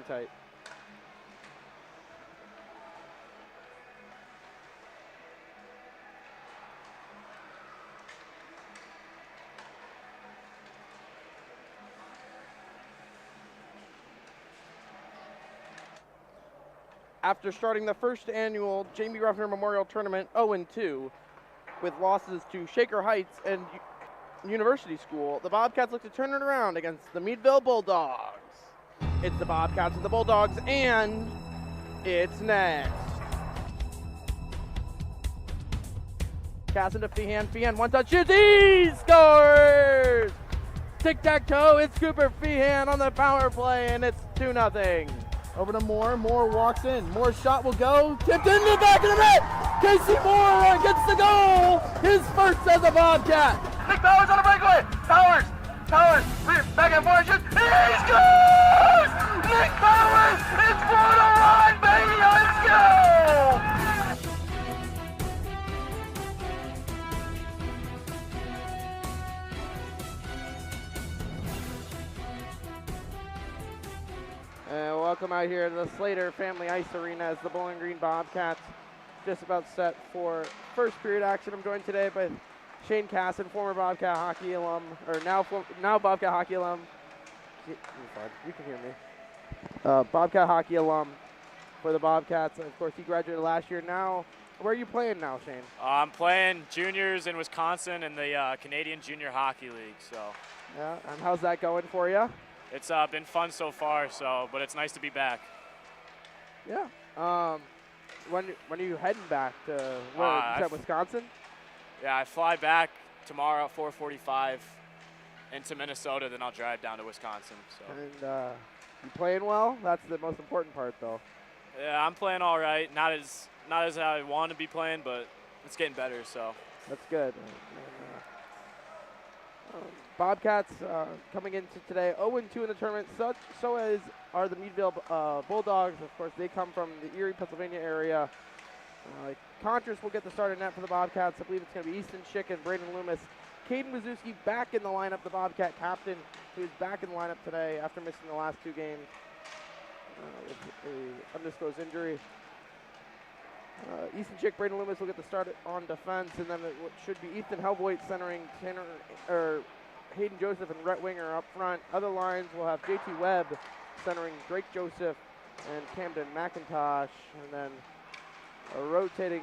tight. After starting the first annual Jamie Ruffner Memorial Tournament 0-2 with losses to Shaker Heights and University School, the Bobcats look to turn it around against the Meadville Bulldogs. It's the Bobcats and the Bulldogs, and it's next. Casson to Feehan. Feehan, one-touch shoots. He scores! Tic-tac-toe, it's Cooper Feehan on the power play, and it's 2-0. Over to Moore. Moore walks in. Moore's shot will go. Tipped into the back of the net. Casey Moore gets the goal. His first as a Bobcat. Nick Powers on the breakaway. Powers. Back and forth shoots. He scores! Nick Powers! It's 4-1, baby. Let's go! Welcome out here to the Slater Family Ice Arena as the Bowling Green Bobcats just about set for first period action. I'm joined today by Shane Casson, former Bobcat hockey alum, or now Bobcat hockey alum. You can hear me. Bobcat hockey alum for the Bobcats. Of course, he graduated last year. Now, where are you playing now, Shane? I'm playing juniors in Wisconsin in the Canadian Junior Hockey League. So. Yeah, and how's that going for you? It's been fun so far, but it's nice to be back. Yeah. When are you heading back to Wisconsin? Yeah, I fly back tomorrow at 4:45 into Minnesota, then I'll drive down to Wisconsin. So. And you playing well? That's the most important part, though. Yeah, I'm playing all right. Not as I want to be playing, but it's getting better. So. That's good. Bobcats coming into today 0-2 in the tournament. So are the Meadville Bulldogs. Of course, they come from the Erie, Pennsylvania area. Contras will get the start at net for the Bobcats. I believe it's going to be Easton Schick and Braden Loomis. Caden Wazowski back in the lineup, the Bobcat captain, who is back in the lineup today after missing the last two games with an undisclosed injury. Easton Schick, Braden Loomis will get the start on defense, and then it should be Ethan Helvoit centering Hayden Joseph and Rhett Winger up front. Other lines will have JT Webb centering Drake Joseph and Camden McIntosh, and then a rotating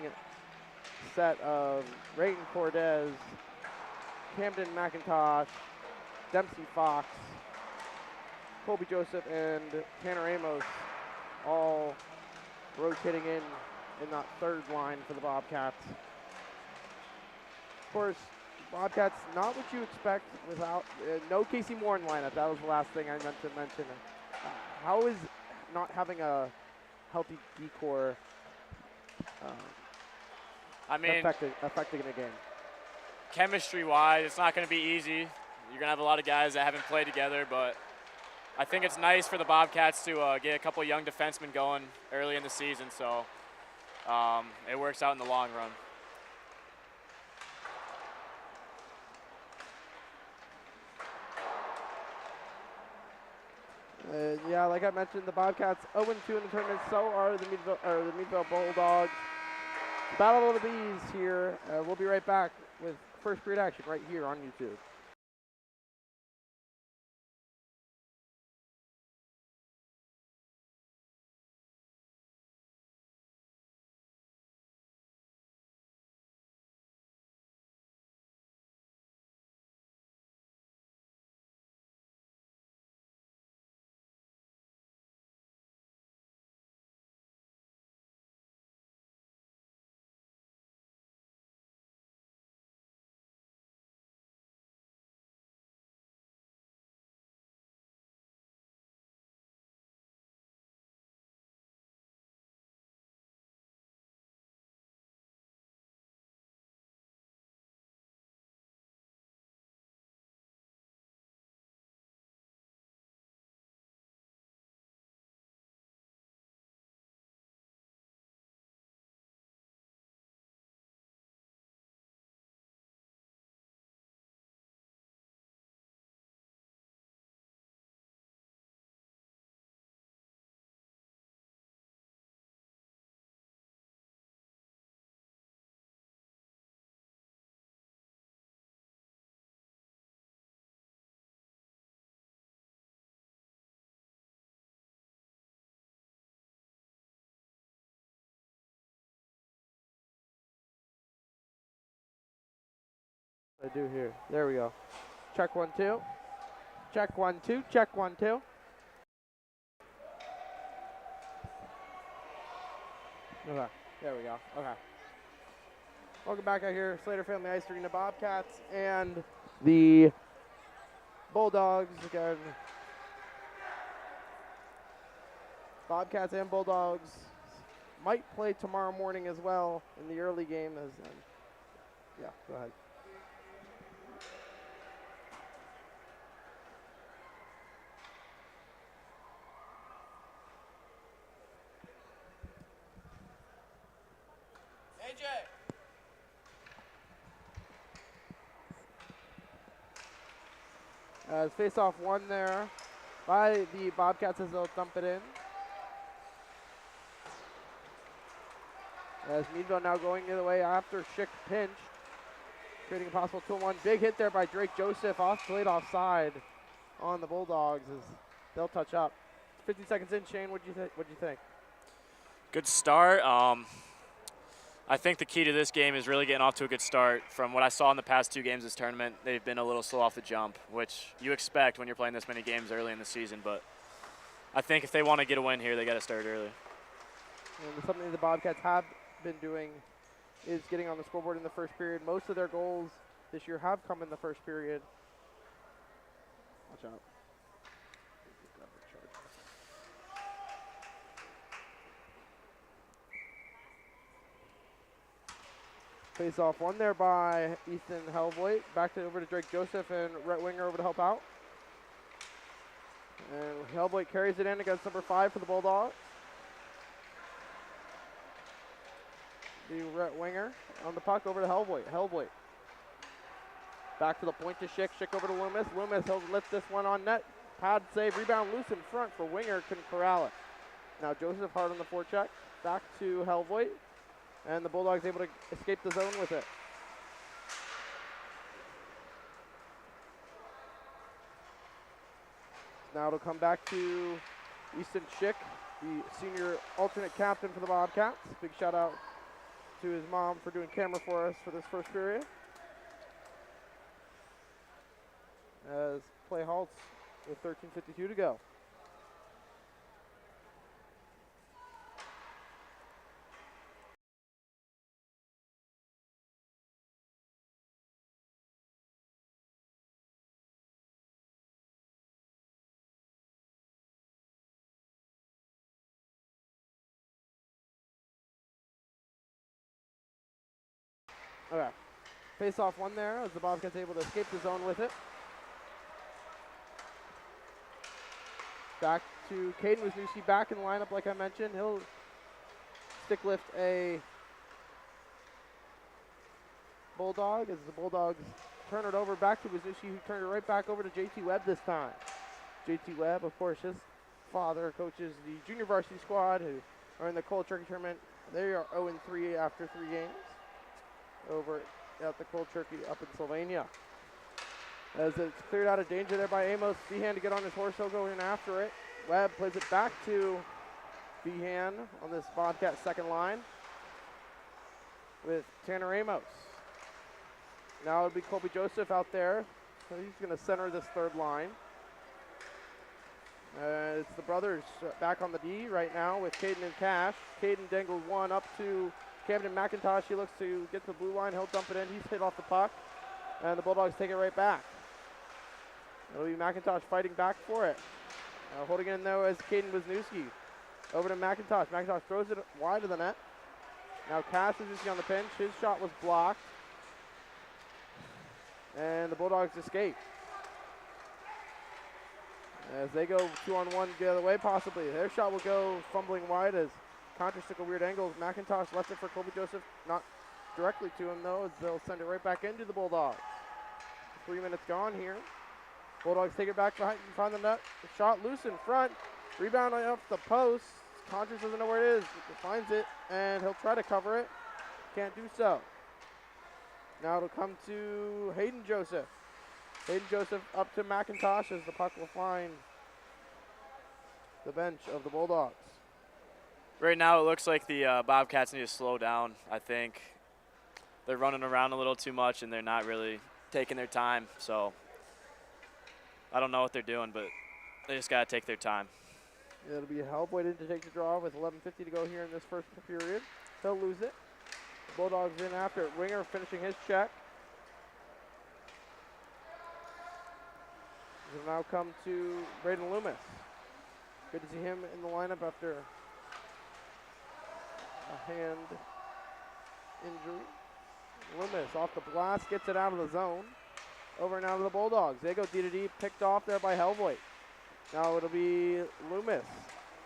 set of Rayton Cordes, Camden McIntosh, Dempsey Fox, Colby Joseph, and Tanner Amos, all rotating in that third line for the Bobcats. Of course, Bobcats, not what you expect without no Casey Moore in the lineup. That was the last thing I meant to mention. How is not having a healthy D-core affecting the game? Chemistry-wise, it's not going to be easy. You're going to have a lot of guys that haven't played together, but I think it's nice for the Bobcats to get a couple of young defensemen going early in the season, so it works out in the long run. Yeah, like I mentioned, the Bobcats 0-2 in the tournament. So are the Meadville Bulldogs. Battle of the Bees here. We'll be right back with first period action right here on YouTube. I do here. There we go. Check 1, 2. Check 1, 2. Check 1, 2. Okay. There we go. Okay. Welcome back out here, Slater Family Ice Arena. Bobcats and the Bulldogs again. Bobcats and Bulldogs might play tomorrow morning as well in the early game. As yeah, go ahead. As face-off one there by the Bobcats as they'll dump it in. As Meadville now going the other way after Schick pinched, creating a possible 2-1. Big hit there by Drake Joseph, played offside on the Bulldogs as they'll touch up. 50 seconds in, Shane, what'd you think? Good start. I think the key to this game is really getting off to a good start. From what I saw in the past 2 games of this tournament, they've been a little slow off the jump, which you expect when you're playing this many games early in the season. But I think if they want to get a win here, they got to start early. And something the Bobcats have been doing is getting on the scoreboard in the first period. Most of their goals this year have come in the first period. Watch out. Face off one there by Ethan Helvoit. Back over to Drake Joseph and right winger over to help out. And Helvoit carries it in against number 5 for the Bulldogs. The right winger on the puck over to Helvoit. Helvoit. Back to the point to Schick. Schick over to Loomis. Loomis, he'll lift this one on net. Pad save. Rebound loose in front for winger. Can corral it. Now Joseph hard on the forecheck. Back to Helvoit. And the Bulldogs able to escape the zone with it. Now it'll come back to Easton Schick, the senior alternate captain for the Bobcats. Big shout out to his mom for doing camera for us for this first period. As play halts with 13:52 to go. Okay. Face off one there as the Bobcats able to escape the zone with it. Back to Caden Wisniewski back in the lineup like I mentioned. He'll stick lift a Bulldog as the Bulldogs turn it over back to Wisniewski, who turned it right back over to JT Webb this time. JT Webb, of course, his father coaches the junior varsity squad who are in the Cold Turkey Tournament. They are 0-3 after 3 games over at the Cold Turkey up in Sylvania. As it's cleared out of danger there by Amos. Behan to get on his horse, he'll go in after it. Webb plays it back to Behan on this Bobcat second line with Tanner Amos. Now it'll be Colby Joseph out there. So he's going to center this third line. It's the brothers back on the D right now with Caden and Cash. Caden dangled one up to Camden McIntosh. He looks to get to the blue line. He'll dump it in. He's hit off the puck. And the Bulldogs take it right back. It'll be McIntosh fighting back for it. Holding it in though as Caden Wisniewski. Over to McIntosh. McIntosh throws it wide of the net. Now Cash Wisniewski on the pinch. His shot was blocked. And the Bulldogs escape. As they go 2-on-1 the other way, possibly. Their shot will go fumbling wide as Contras took a weird angle. McIntosh left it for Colby Joseph. Not directly to him, though, as they'll send it right back into the Bulldogs. 3 minutes gone here. Bulldogs take it back behind and find the net. Shot loose in front. Rebound off the post. Contras doesn't know where it is. He finds it, and he'll try to cover it. Can't do so. Now it'll come to Hayden Joseph. Hayden Joseph up to McIntosh as the puck will find the bench of the Bulldogs. Right now it looks like the Bobcats need to slow down. I think they're running around a little too much and they're not really taking their time. So I don't know what they're doing, but they just got to take their time. It'll be Hellboy in to take the draw with 11:50 to go here in this first period. He'll lose it. Bulldogs in after it. Winger finishing his check. It'll now come to Braden Loomis. Good to see him in the lineup after a hand injury. Loomis off the blast, gets it out of the zone. Over and out of the Bulldogs. They go D-to-D, picked off there by Hellboy. Now it'll be Loomis,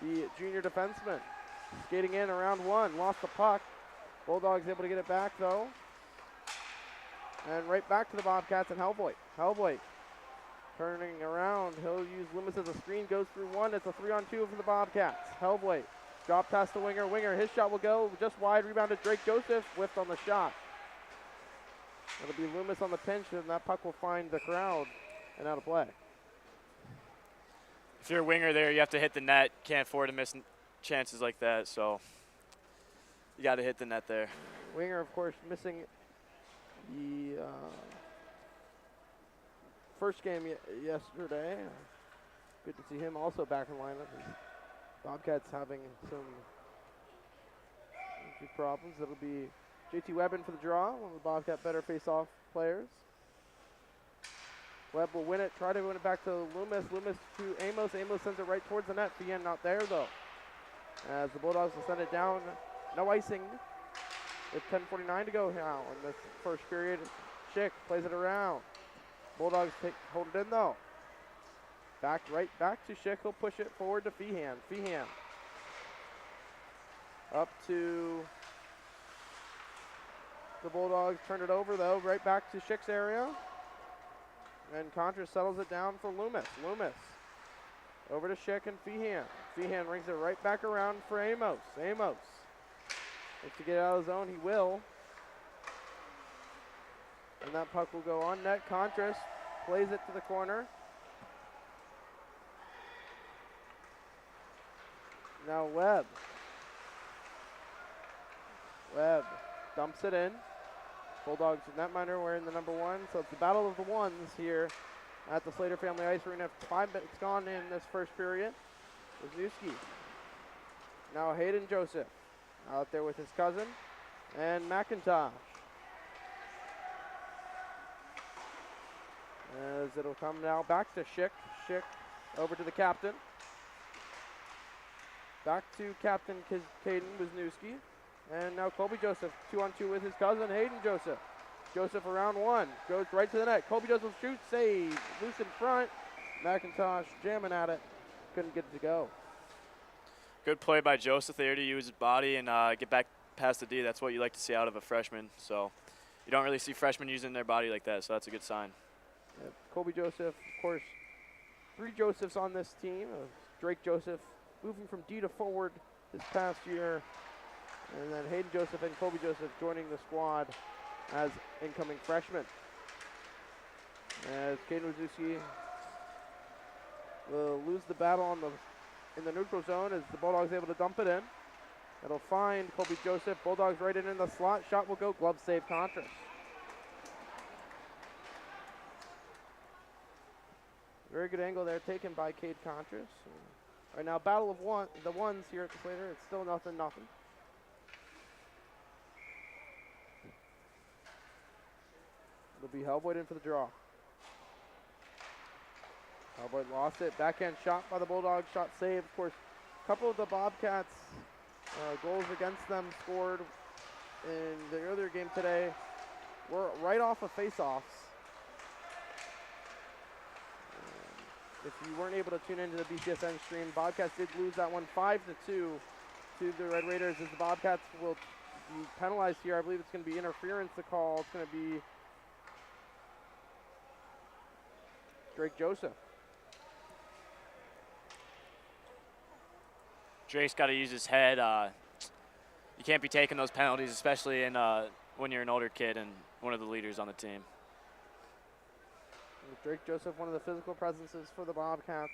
the junior defenseman. Skating in around one, lost the puck. Bulldogs able to get it back though. And right back to the Bobcats and Hellboy. Hellboy turning around, he'll use Loomis as a screen, goes through one. It's a 3-on-2 for the Bobcats. Hellboy drop past the winger. Winger, his shot will go just wide, rebounded Drake Joseph, whiffed on the shot. It'll be Loomis on the pinch, and that puck will find the crowd and out of play. If you're a winger there, you have to hit the net. Can't afford to miss chances like that, so you got to hit the net there. Winger, of course, missing the first game yesterday. Good to see him also back in lineup. Bobcats having some injury problems. It'll be JT Webb in for the draw, one of the Bobcat better face-off players. Webb will win it, try to win it back to Loomis. Loomis to Amos. Amos sends it right towards the net. Fien not there though. As the Bulldogs will send it down. No icing. With 10:49 to go now in this first period. Schick plays it around. Bulldogs hold it in though. Right back to Schick. He'll push it forward to Feehan. Feehan up to the Bulldogs. Turn it over though. Right back to Schick's area. And Contra settles it down for Loomis. Loomis over to Schick and Feehan. Feehan rings it right back around for Amos. Amos looks to get out of the zone. He will. And that puck will go on net. Contras plays it to the corner. Now Webb. Webb dumps it in. Bulldogs netminder wearing the number 1. So it's the battle of the ones here at the Slater Family Ice Arena. 5 minutes gone in this first period. Wisniewski. Now Hayden Joseph out there with his cousin. And McIntosh. As it'll come now back to Schick. Schick over to the captain. Back to Captain Caden Wisniewski. And now Colby Joseph, 2-on-2 with his cousin, Hayden Joseph. Joseph around one, goes right to the net. Colby Joseph shoots, save, loose in front. McIntosh jamming at it, couldn't get it to go. Good play by Joseph there to use his body and get back past the D. That's what you like to see out of a freshman. So you don't really see freshmen using their body like that, so that's a good sign. Yeah, Colby Joseph, of course, 3 Josephs on this team. Drake Joseph moving from D to forward this past year. And then Hayden Joseph and Colby Joseph joining the squad as incoming freshmen. As Caden Wisniewski will lose the battle in the neutral zone as the Bulldogs able to dump it in. It'll find Colby Joseph. Bulldogs right in the slot. Shot will go. Glove save Contras. Very good angle there taken by Cade Contras. Right now, battle of the ones here at the Slater. It's still 0-0. It'll be Hellboy in for the draw. Hellboy lost it. Backhand shot by the Bulldogs. Shot saved. Of course, a couple of the Bobcats' goals against them scored in the earlier game today were right off of face-offs. If you weren't able to tune into the BCSN stream, Bobcats did lose that one 5-2 to the Red Raiders as the Bobcats will be penalized here. I believe it's going to be interference to call. It's going to be Drake Joseph. Drake's got to use his head. You can't be taking those penalties, especially when you're an older kid and one of the leaders on the team. Drake Joseph, one of the physical presences for the Bobcats.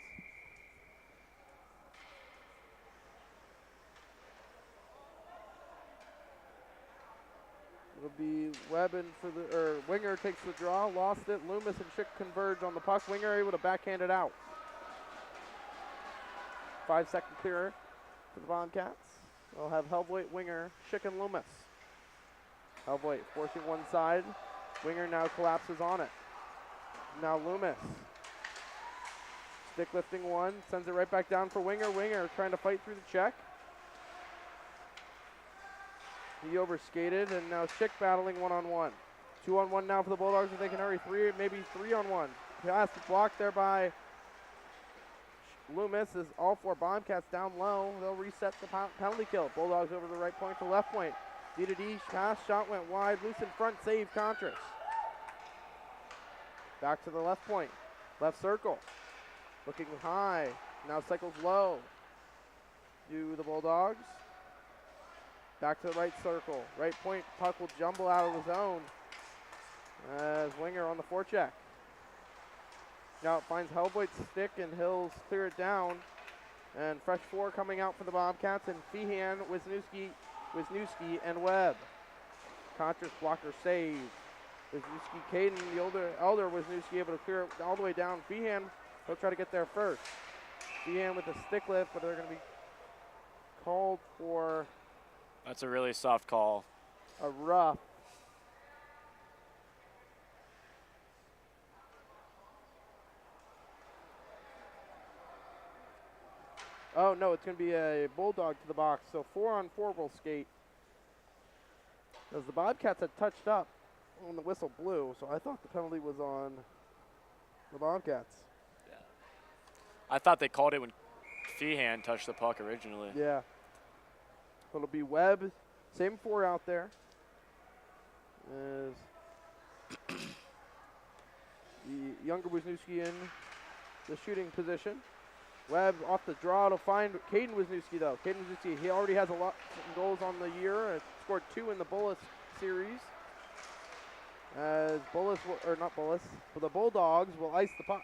It'll be Webb in for the, or Winger takes the draw, lost it. Loomis and Schick converge on the puck. Winger able to backhand it out. 5-second clearer for the Bobcats. They'll have Helvoit, Winger, Schick, and Loomis. Helvoit forcing one side. Winger now collapses on it. Now Loomis. Stick lifting one, sends it right back down for Winger. Winger trying to fight through the check. He overskated, and now Schick battling one-on-one. 2-on-1 now for the Bulldogs if they can hurry. Maybe 3-on-1. Pass blocked there by Loomis as all 4 Bobcats down low. They'll reset the penalty kill. Bulldogs over the right point to left point. D-to-D pass, shot went wide, loose in front, save Contras. Back to the left point, left circle. Looking high, now cycles low. Do the Bulldogs. Back to the right circle, right point, puck will jumble out of the zone as Winger on the forecheck. Now it finds Helvoit's stick and he'll clear it down. And fresh 4 coming out for the Bobcats, and Feehan, Wisniewski, and Webb. Contras blocker save. Wisniewski, Caden, the elder Wisniewski able to clear it all the way down. Feehan, he'll try to get there first. Feehan with a stick lift, but they're going to be called for. That's a really soft call. A rough. Oh, no, it's going to be a Bulldog to the box. So 4-on-4 will skate. As the Bobcats had touched up when the whistle blew, so I thought the penalty was on the Bobcats. Yeah. I thought they called it when Feehan touched the puck originally. Yeah. So it'll be Webb. Same 4 out there. As the younger Wisniewski in the shooting position. Webb off the draw to find Caden Wisniewski, though. Caden Wisniewski, he already has a lot of goals on the year. Scored 2 in the Bullis series. As Bullis, or not Bullis, but the Bulldogs will ice the puck.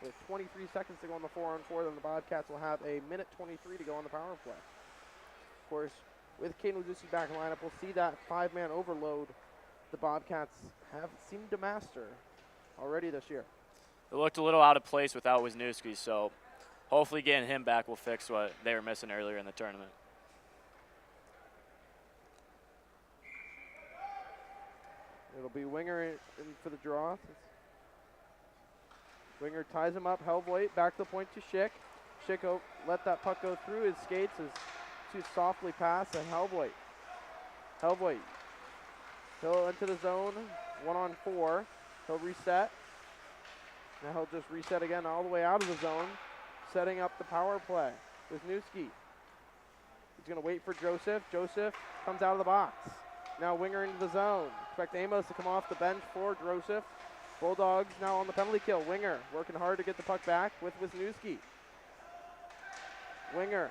With 23 seconds to go on the 4-on-4, then the Bobcats will have a minute 23 to go on the power play. Of course, with Caden Wisniewski back in the lineup, we'll see that 5-man overload the Bobcats have seemed to master already this year. It looked a little out of place without Wisniewski, so hopefully getting him back will fix what they were missing earlier in the tournament. It'll be Winger in for the draw. Winger ties him up. Helvoit back to the point to Schick. Schick let that puck go through his skates as too softly pass, and Helvoit. Helvoit. He'll enter the zone. 1-on-4. He'll reset. Now he'll just reset again all the way out of the zone, setting up the power play. Wisniewski. He's going to wait for Joseph. Joseph comes out of the box. Now Winger into the zone. Expect Amos to come off the bench for Joseph. Bulldogs now on the penalty kill. Winger working hard to get the puck back with Wisniewski. Winger.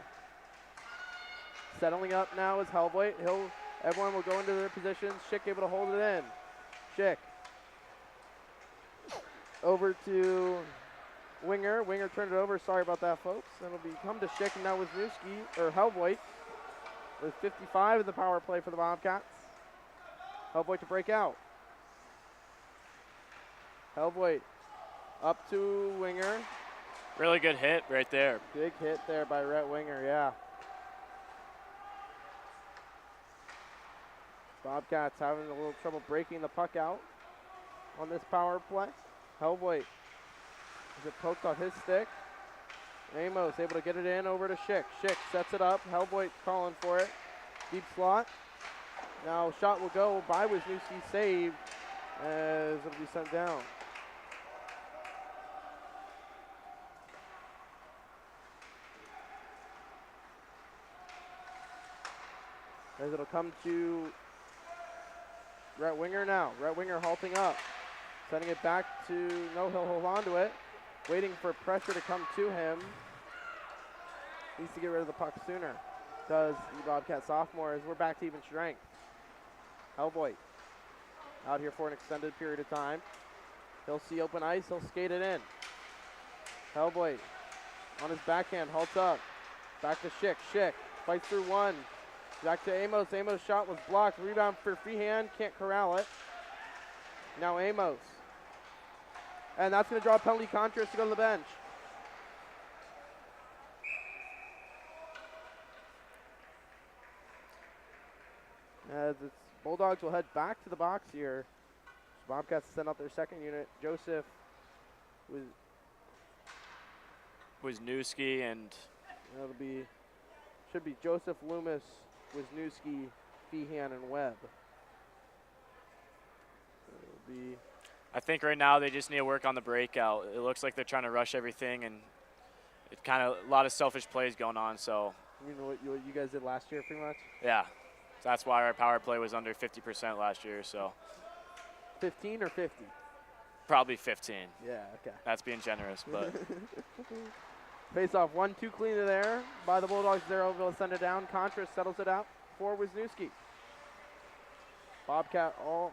Settling up now is Helvoit. Everyone will go into their positions. Schick able to hold it in. Schick. Over to Winger. Winger turned it over. Sorry about that, folks. It'll come to Schick, and now Wisniewski, or Helvoit, with 55 in the power play for the Bobcats. Helvoit to break out. Helvoit up to Winger. Really good hit right there. Big hit there by Rhett Winger, yeah. Bobcats having a little trouble breaking the puck out on this power play. Helvoit is it poked off his stick. Amos able to get it in over to Schick. Schick sets it up. Helvoit calling for it. Deep slot. Now shot will go by Wisniewski, saved as it'll be sent down. As it'll come to Rhett Winger now. Rhett Winger halting up. Sending it back to, no, he'll hold on to it. Waiting for pressure to come to him. Needs to get rid of the puck sooner. Does the Bobcat sophomore, as we're back to even strength. Helvoit out here for an extended period of time. He'll see open ice, he'll skate it in. Helvoit on his backhand, halts up. Back to Schick. Schick fights through one. Back to Amos. Amos' shot was blocked. Rebound for Feehan. Can't corral it. Now Amos. And that's going to draw a penalty. Contrast to go to the bench. As it's Bulldogs will head back to the box here. Bobcats send out their second unit. Joseph Wisniewski and should be Joseph, Loomis, Wisniewski, Feehan, and Webb. It'll be. I think right now they just need to work on the breakout. It looks like they're trying to rush everything, and it kind of a lot of selfish plays going on. So. You know what you guys did last year, pretty much. Yeah, so that's why our power play was under 50% last year. So. 15 or 50? Probably 15. Yeah. Okay. That's being generous, but. Face off 1-2 clean there by the Bulldogs. They're able to send it down. Contras settles it out for Wisniewski. Bobcat all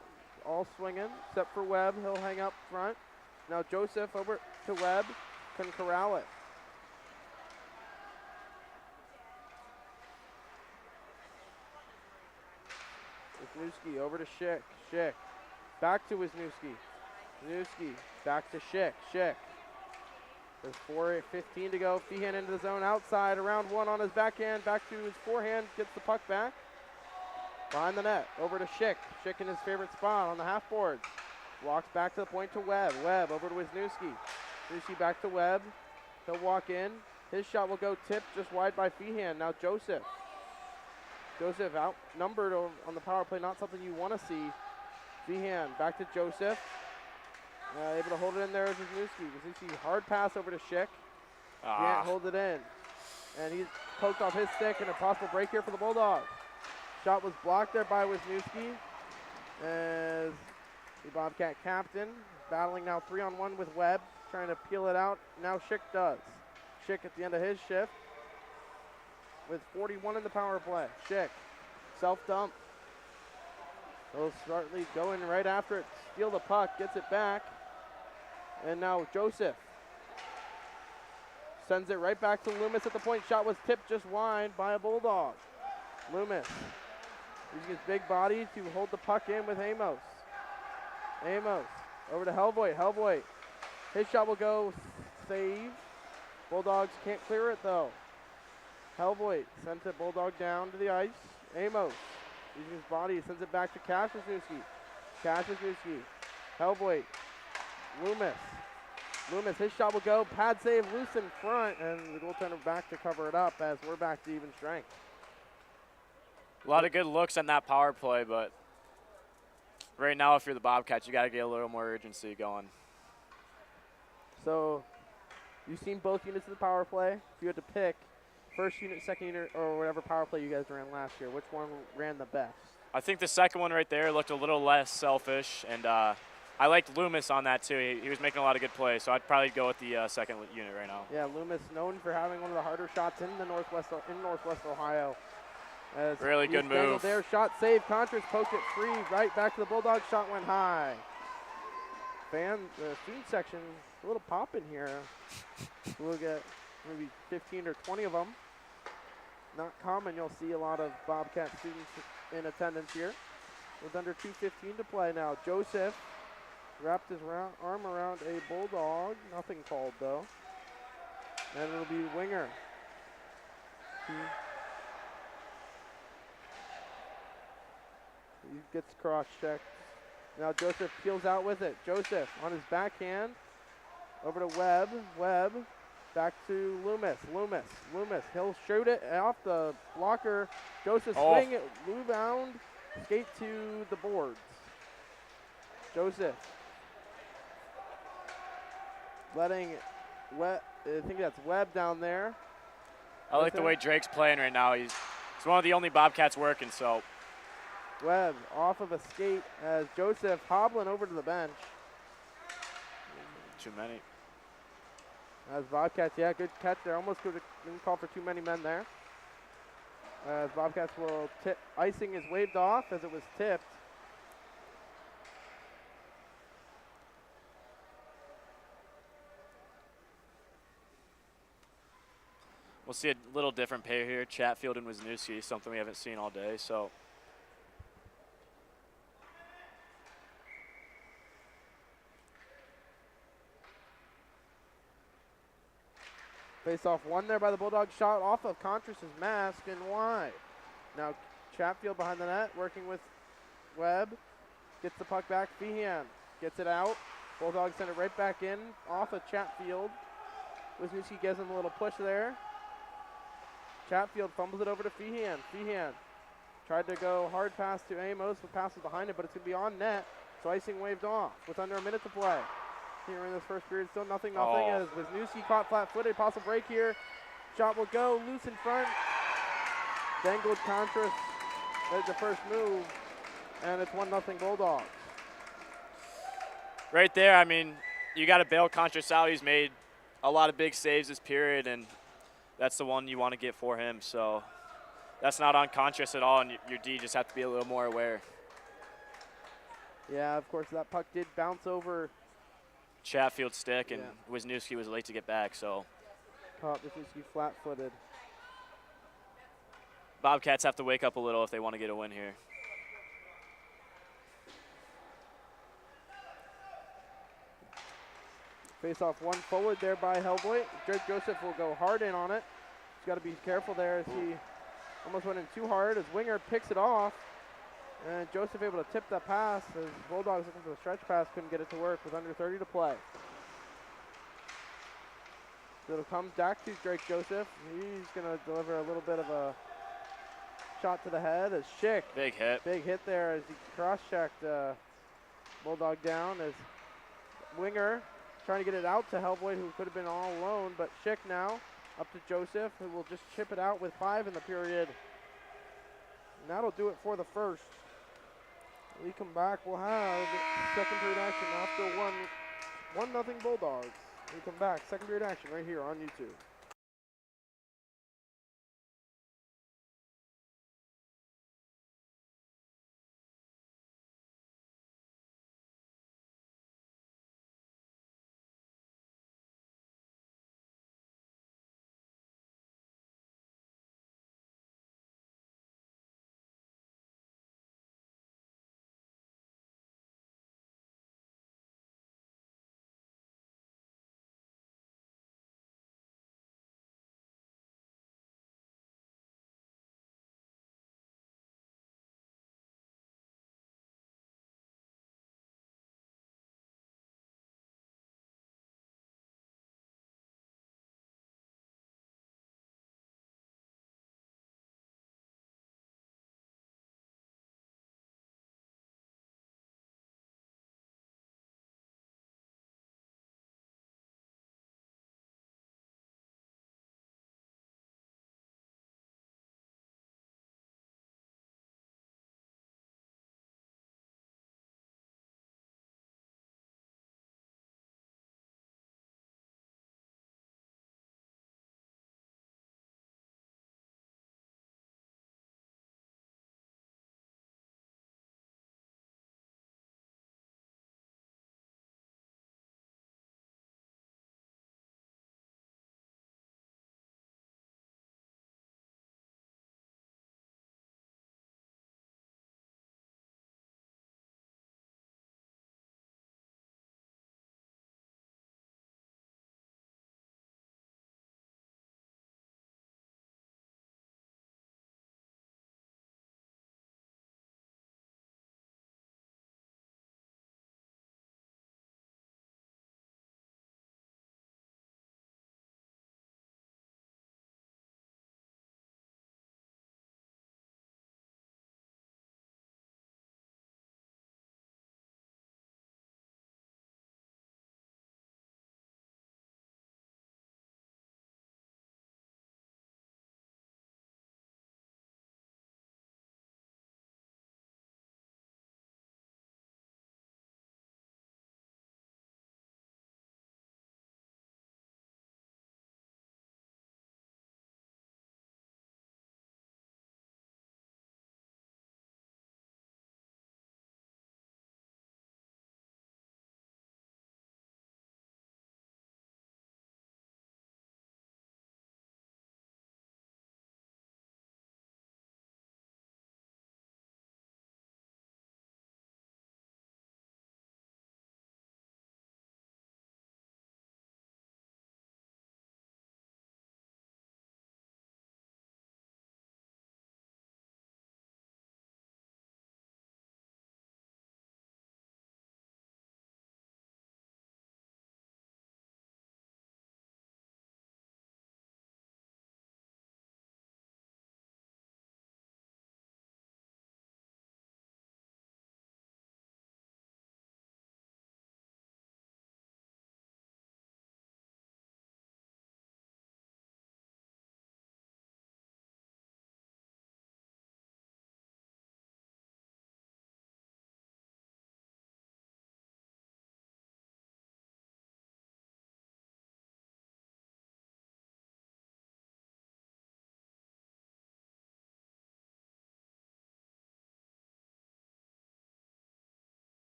swinging, except for Webb. He'll hang up front. Now Joseph over to Webb. Can corral it. Wisniewski over to Schick. Schick. Back to Wisniewski. Wisniewski. Back to Schick. Schick. There's 4:15 to go. Feehan into the zone outside. Around one on his backhand. Back to his forehand. Gets the puck back. Behind the net. Over to Schick. Schick in his favorite spot on the half board. Walks back to the point to Webb. Webb over to Wisniewski. Wisniewski back to Webb. He'll walk in. His shot will go tipped just wide by Feehan. Now Joseph. Joseph outnumbered on the power play. Not something you want to see. Feehan back to Joseph. Able to hold it in there as Wisniewski. Wisniewski hard pass over to Schick. Can't hold it in. And he's poked off his stick and a possible break here for the Bulldogs. Shot was blocked there by Wisniewski. As the Bobcat captain battling now 3-on-1 with Webb. Trying to peel it out. Now Schick does. Schick at the end of his shift. With 41 in the power play. Schick. Self-dump. He'll smartly go in right after it. Steal the puck. Gets it back. And now Joseph sends it right back to Loomis at the point. Shot was tipped just wide by a Bulldog. Loomis using his big body to hold the puck in with Amos. Amos over to Hellvoigt. Hellvoigt. His shot will go save. Bulldogs can't clear it though. Hellvoigt sends the Bulldog down to the ice. Amos using his body sends it back to Cash Wisniewski. Cash Wisniewski. Hellvoigt. Loomis. Loomis, his shot will go. Pad save loose in front, and the goaltender back to cover it up as we're back to even strength. A lot of good looks on that power play, but right now, if you're the Bobcats, you got to get a little more urgency going. So, you've seen both units of the power play. If you had to pick first unit, second unit, or whatever power play you guys ran last year, which one ran the best? I think the second one right there looked a little less selfish, and I liked Loomis on that too. He was making a lot of good plays, so I'd probably go with the second unit right now. Yeah, Loomis known for having one of the harder shots in Northwest Ohio. As really good move. There, shot save. Contras poked it free. Right back to the Bulldogs. Shot went high. The student section a little pop in here. We'll get maybe 15 or 20 of them. Not common. You'll see a lot of Bobcat students in attendance here. With under 2:15 to play now. Joseph wrapped his arm around a Bulldog. Nothing called though. And it'll be winger. He gets cross-checked. Now Joseph peels out with it. Joseph on his backhand. Over to Webb. Webb back to Loomis. Loomis. He'll shoot it off the blocker. Joseph swing it. Rebound. Skate to the boards. Joseph. Letting I think that's Webb down there. I like the way Drake's playing right now. He's one of the only Bobcats working, so. Webb off of a skate as Joseph hobbling over to the bench. Too many. As Bobcats, yeah, good catch there. Almost could have been called for too many men there. As Bobcats will tip, icing is waved off as it was tipped. We'll we'll see a little different pair here, Chatfield and Wisniewski, something we haven't seen all day. So face off one there by the Bulldogs. Shot off of Contras's mask and wide. Now Chatfield behind the net, working with Webb. Gets the puck back. Feehan gets it out. Bulldogs send it right back in off of Chatfield. Wisniewski gives him a little push there. Chatfield fumbles it over to Feehan. Feehan tried to go hard pass to Amos with passes behind it, but it's going to be on net. So icing waved off with under a minute to play. Here in this first period, still nothing. As Wisniewski caught flat-footed. Possible break here. Shot will go loose in front. Dangled Contras. There's the first move, and it's 1-0 Bulldogs. right there, I mean, you got to bail Contras out. He's made a lot of big saves this period, and that's the one you want to get for him. So that's not on Contras at all, and your D just have to be a little more aware. Yeah, of course, that puck did bounce over. Chatfield stick, and Wisniewski was late to get back, so. Caught Wisniewski flat-footed. Bobcats have to wake up a little if they want to get a win here. Face off one forward there by Hellboy. Drake Joseph will go hard in on it. He's got to be careful there as he almost went in too hard as Winger picks it off. And Joseph able to tip that pass as Bulldogs looking for the stretch pass, couldn't get it to work with under 30 to play. So it'll come back to Drake Joseph. He's going to deliver a little bit of a shot to the head as Schick. Big hit. Big hit there as he cross-checked Bulldog down as Winger trying to get it out to Hellboy, who could have been all alone, but Schick now up to Joseph, who will just chip it out with 5 in the period. And that'll do it for the first. When we come back, we'll have second period action after 1-0 Bulldogs. When we come back, second period action right here on YouTube.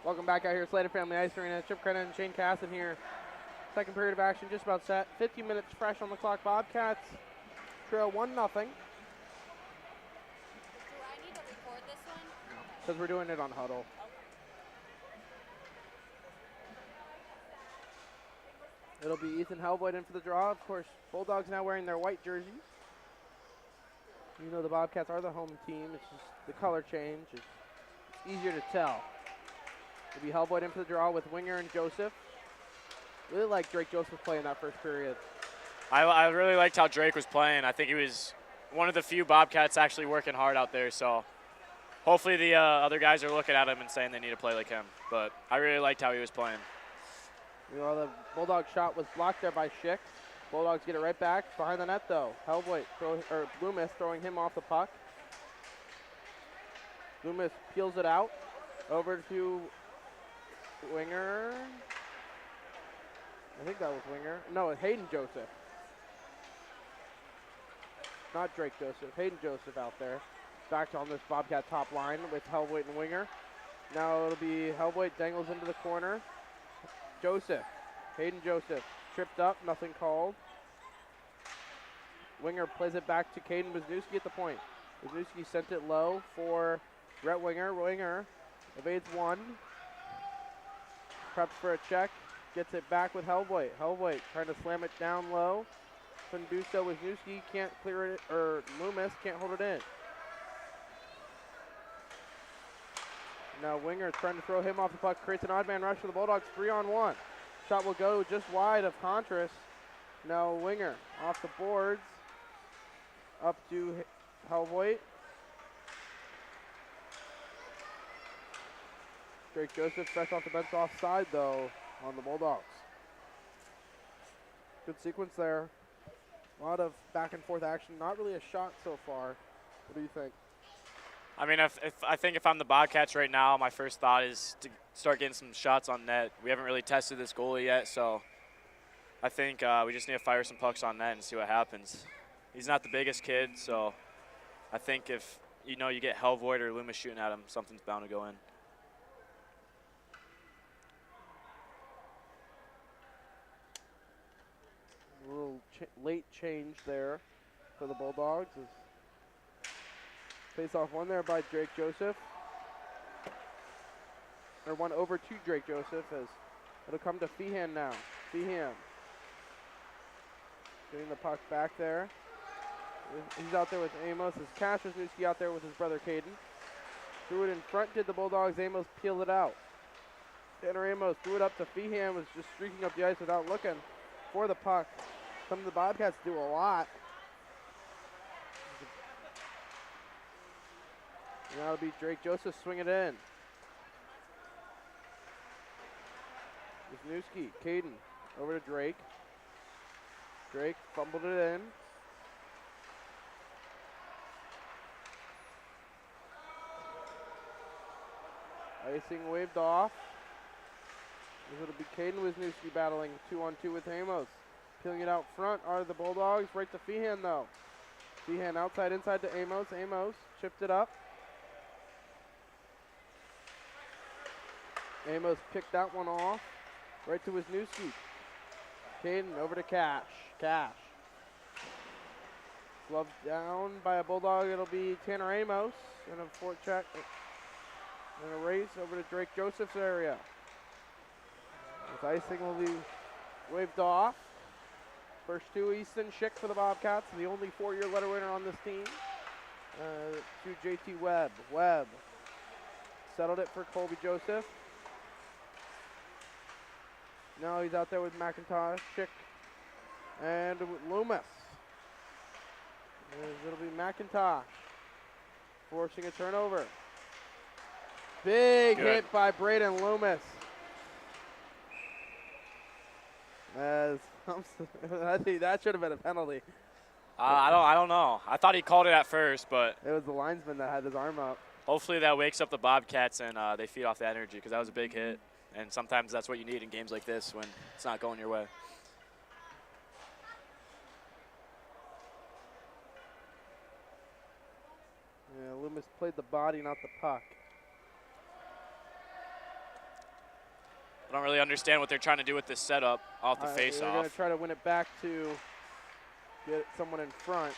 Welcome back out here, Slater Family Ice Arena. Chip Creinin and Shane Casson here. Second period of action just about set. 50 minutes fresh on the clock. Bobcats trail 1-0. Do I need to record this one? Because we're doing it on Huddle. It'll be Ethan Hellboyd in for the draw. Of course, Bulldogs now wearing their white jerseys. You know the Bobcats are the home team. It's just the color change. It's easier to tell. It'll be Hellboyd in for the draw with Winger and Joseph. Really like Drake Joseph playing that first period. I really liked how Drake was playing. I think he was one of the few Bobcats actually working hard out there. So hopefully the other guys are looking at him and saying they need to play like him. But I really liked how he was playing. You know, the Bulldog shot was blocked there by Schick. Bulldogs get it right back. Behind the net, though. Hellboyd, Loomis throwing him off the puck. Loomis peels it out. Over to Winger. I think that was Winger. No, it's Hayden Joseph. Not Drake Joseph. Hayden Joseph out there. Back on this Bobcat top line with Hellboyd and Winger. Now it'll be Hellboyd dangles into the corner. Joseph. Hayden Joseph. Tripped up. Nothing called. Winger plays it back to Caden Wisniewski at the point. Wisniewski sent it low for Rhett Winger. Winger evades one. Preps for a check. Gets it back with Hellboyd. Hellboyd trying to slam it down low. Couldn't do so. Wisniewski can't clear it, or Loomis can't hold it in. Now Winger trying to throw him off the puck. Creates an odd man rush for the Bulldogs. 3-on-1. Shot will go just wide of Contras. Now Winger off the boards. Up to Hellboyd. Drake Joseph fresh off the bench offside though on the Bulldogs. Good sequence there. A lot of back and forth action. Not really a shot so far. What do you think? I mean, I think if I'm the Bobcats right now, my first thought is to start getting some shots on net. We haven't really tested this goalie yet, so I think we just need to fire some pucks on net and see what happens. He's not the biggest kid, so I think if you get Hellvoid or Loomis shooting at him, something's bound to go in. A little late change there for the Bulldogs. Face off one there by Drake Joseph. Or one over to Drake Joseph as it'll come to Feehan now. Feehan getting the puck back there. He's out there with Amos. As Cash Wisniewski out there with his brother Caden. Threw it in front, did the Bulldogs. Amos peeled it out. Tanner Amos threw it up to Feehan, was just streaking up the ice without looking for the puck. Some of the Bobcats do a lot. Now it'll be Drake Joseph swing it in. Wisniewski, Caden, over to Drake. Drake fumbled it in. Icing waved off. It'll be Caden Wisniewski battling 2-on-2 with Amos. Peeling it out front are the Bulldogs. Right to Feehan though. Feehan outside inside to Amos. Amos chipped it up. Amos picked that one off. Right to Wisniewski. Caden over to Cash. Cash. Gloved down by a Bulldog. It'll be Tanner Amos. And a forecheck. And a race over to Drake Joseph's area. This icing will be waved off. First two, Easton Schick for the Bobcats, the only four-year letter winner on this team. To JT Webb. Webb settled it for Colby Joseph. Now he's out there with McIntosh, Schick, and Loomis. It'll be McIntosh forcing a turnover. Big hit by Braden Loomis. I think that should have been a penalty. I don't know. I thought he called it at first, but it was the linesman that had his arm up. Hopefully that wakes up the Bobcats and they feed off that energy because that was a big hit. And sometimes that's what you need in games like this when it's not going your way. Yeah, Loomis played the body, not the puck. don't really understand what they're trying to do with this setup off the They're face-off. going to try to win it back to get someone in front.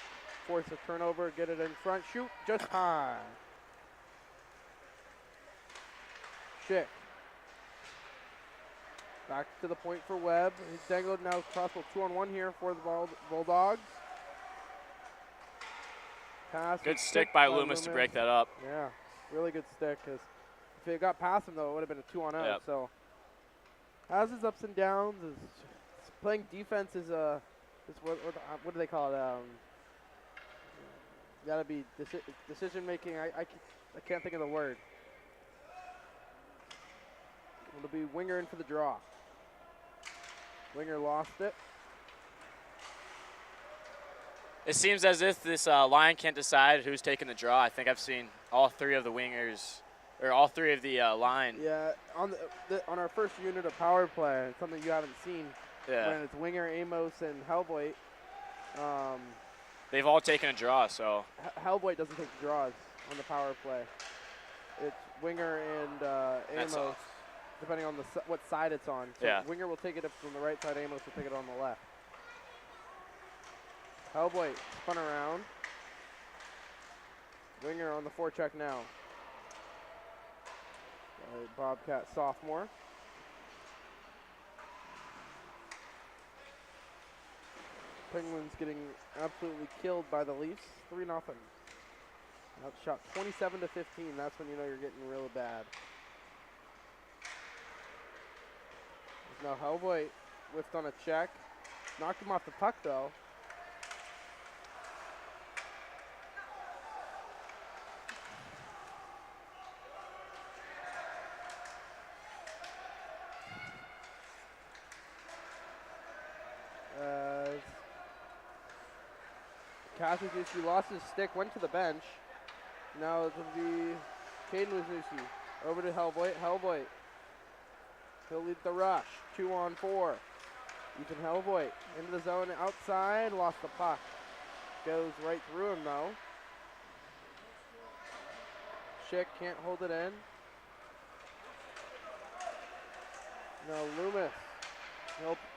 Force a turnover, get it in front, shoot just high. Schick. Back to the point for Webb. He's dangled now possible 2-on-1 here for the Bulldogs. Pass. Good stick by Loomis to break that up. Yeah, really good stick. Because if it got past him, though, it would have been a 2-on-0. Yep. So has his ups and downs. Playing defense is what do they call it? Gotta be decision making. I can't think of the word. It'll be Winger in for the draw. Winger lost it. It seems as if this line can't decide who's taking the draw. I think I've seen all three of the wingers, or all three of the line. Yeah, on our first unit of power play, it's something you haven't seen. Yeah. When it's Winger, Amos, and Hellboy. They've all taken a draw, so. Hellboy doesn't take the draws on the power play. It's Winger and Amos, depending on what side it's on. So yeah. Winger will take it up from the right side, Amos will take it on the left. Hellboy spun around. Winger on the forecheck now. Bobcat sophomore. Penguins getting absolutely killed by the Leafs, 3-0. Outshot 27-15. That's when you know you're getting real bad. Now Hellboy whiffed on a check, knocked him off the puck though. Kazajewski lost his stick, went to the bench. Now it will be Caden Wisniewski. Over to Hellboy. Hellboy. He'll lead the rush. 2-on-4. Ethan Hellboy into the zone outside. Lost the puck. Goes right through him though. Schick can't hold it in. Now Loomis.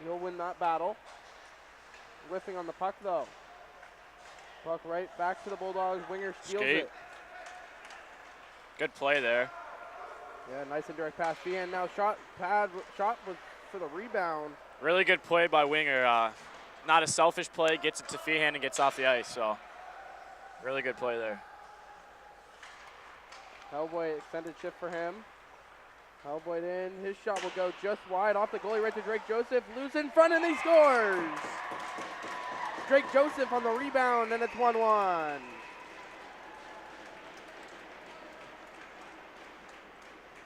He'll win that battle. Whiffing on the puck though. Puck right back to the Bulldogs. Winger steals it. Good play there. Yeah, nice and direct pass. Feehan now shot was for the rebound. Really good play by Winger. Not a selfish play. Gets it to Feehan and gets off the ice. So really good play there. Hellboy extended shift for him. Hellboy in. His shot will go just wide off the goalie right to Drake Joseph. Loose in front and he scores. Drake Joseph on the rebound, and it's 1-1.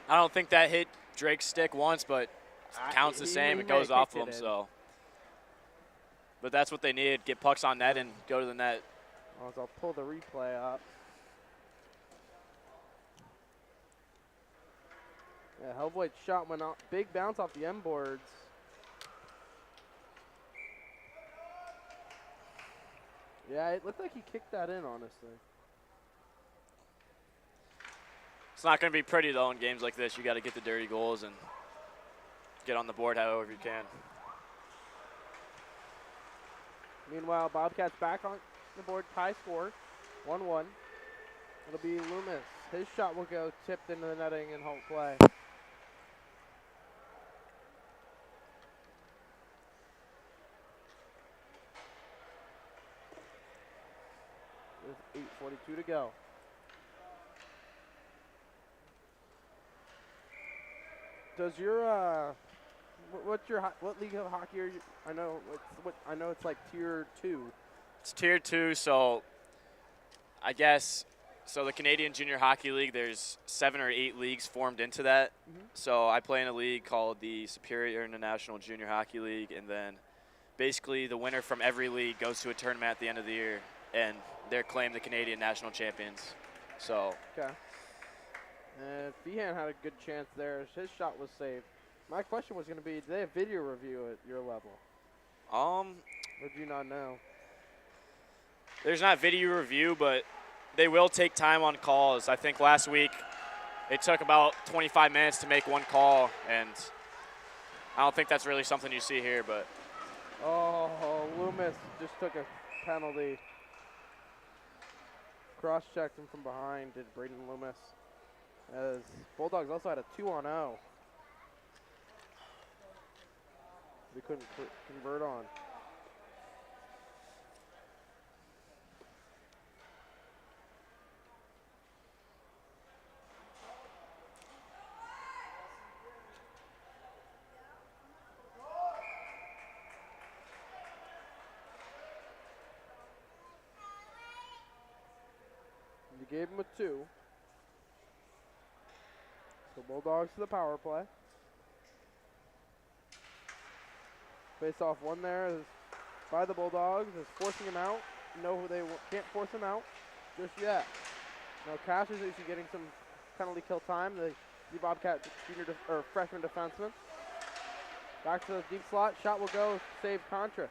I don't think that hit Drake's stick once, but counts the same. It goes off of him, so. But that's what they need. Get pucks on net and go to the net. I'll pull the replay up. Yeah, Hellboy's shot went out. Big bounce off the end boards. Yeah, it looked like he kicked that in, honestly. It's not going to be pretty, though, in games like this. You got to get the dirty goals and get on the board however you can. Meanwhile, Bobcats back on the board, tie score, 1-1. It'll be Loomis. His shot will go tipped into the netting and hold play. There's 8:42 to go. Does your what league of hockey are you? I know it's like tier 2. It's tier 2, so I guess the Canadian Junior Hockey League. There's 7 or 8 leagues formed into that. Mm-hmm. So I play in a league called the Superior International Junior Hockey League, and then basically the winner from every league goes to a tournament at the end of the year, and they're claimed the Canadian national champions. So. Okay. And Feehan had a good chance there. His shot was saved. My question was going to be, do they have video review at your level? Or do you not know? There's not video review, but they will take time on calls. I think last week it took about 25 minutes to make one call, and I don't think that's really something you see here, but Oh, Loomis just took a penalty. Cross-checked him from behind, did Braden Loomis. As Bulldogs also had a 2-on-0. They couldn't convert on. You gave him a 2. So Bulldogs to the power play. Face off one there is by the Bulldogs, is forcing him out. No, they can't force him out just yet. Now Cash is actually getting some penalty kill time. The Bobcat freshman defenseman. Back to the deep slot. Shot will go. Save Contras.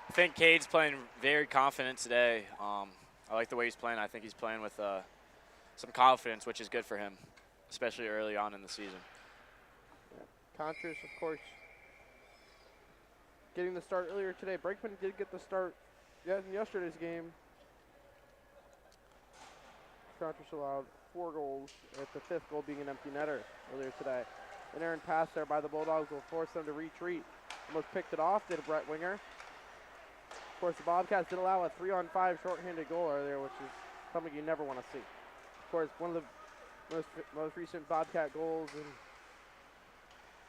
I think Cade's playing very confident today. I like the way he's playing. I think he's playing with some confidence, which is good for him, especially early on in the season. Contras, of course, getting the start earlier today. Brakeman did get the start in yesterday's game. Contras allowed 4 goals, with the 5th goal being an empty netter earlier today. An errant pass there by the Bulldogs will force them to retreat. Almost picked it off, did Brett Winger. Of course, the Bobcats did allow a 3-on-5 shorthanded goal earlier, which is something you never want to see. Of course, one of the most recent Bobcat goals and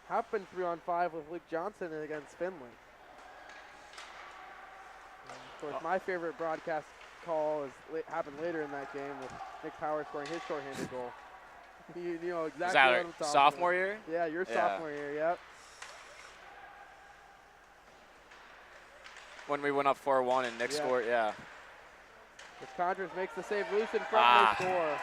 happened 3-on-5 with Luke Johnson against Finley. And of course, my favorite broadcast call happened later in that game with Nick Power scoring his shorthanded goal. You know exactly Is that what I'm talking sophomore about. year? Yeah, your sophomore year, yep. When we went up 4-1 and Nick scored, yeah. As Contras makes the save loose in front, they score.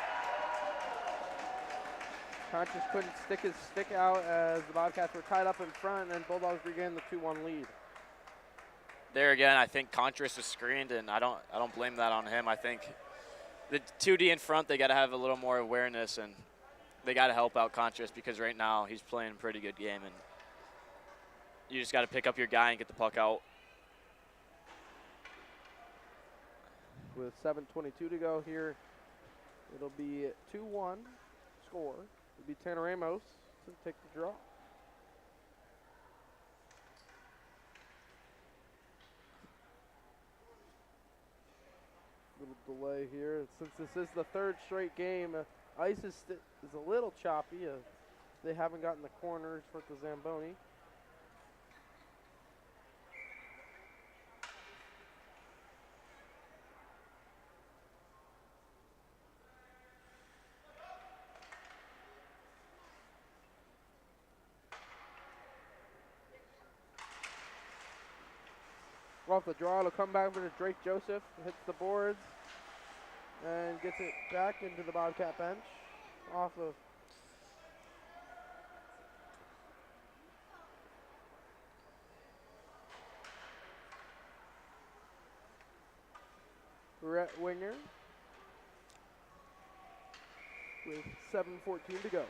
Contras couldn't stick his stick out as the Bobcats were tied up in front, and Bulldogs regained the 2-1 lead. There again, I think Contras was screened, and I don't blame that on him. I think the 2D in front, they got to have a little more awareness, and they got to help out Contras because right now he's playing a pretty good game, and you just got to pick up your guy and get the puck out. With 7:22 to go here, it'll be 2-1 score. It'll be Tanner Amos to take the draw. Little delay here. Since this is the 3rd straight game, ice is a little choppy. They haven't gotten the corners for the Zamboni. Off the draw, it'll come back over to Drake Joseph, hits the boards, and gets it back into the Bobcat bench. Off of Brett Winger with 7:14 to go.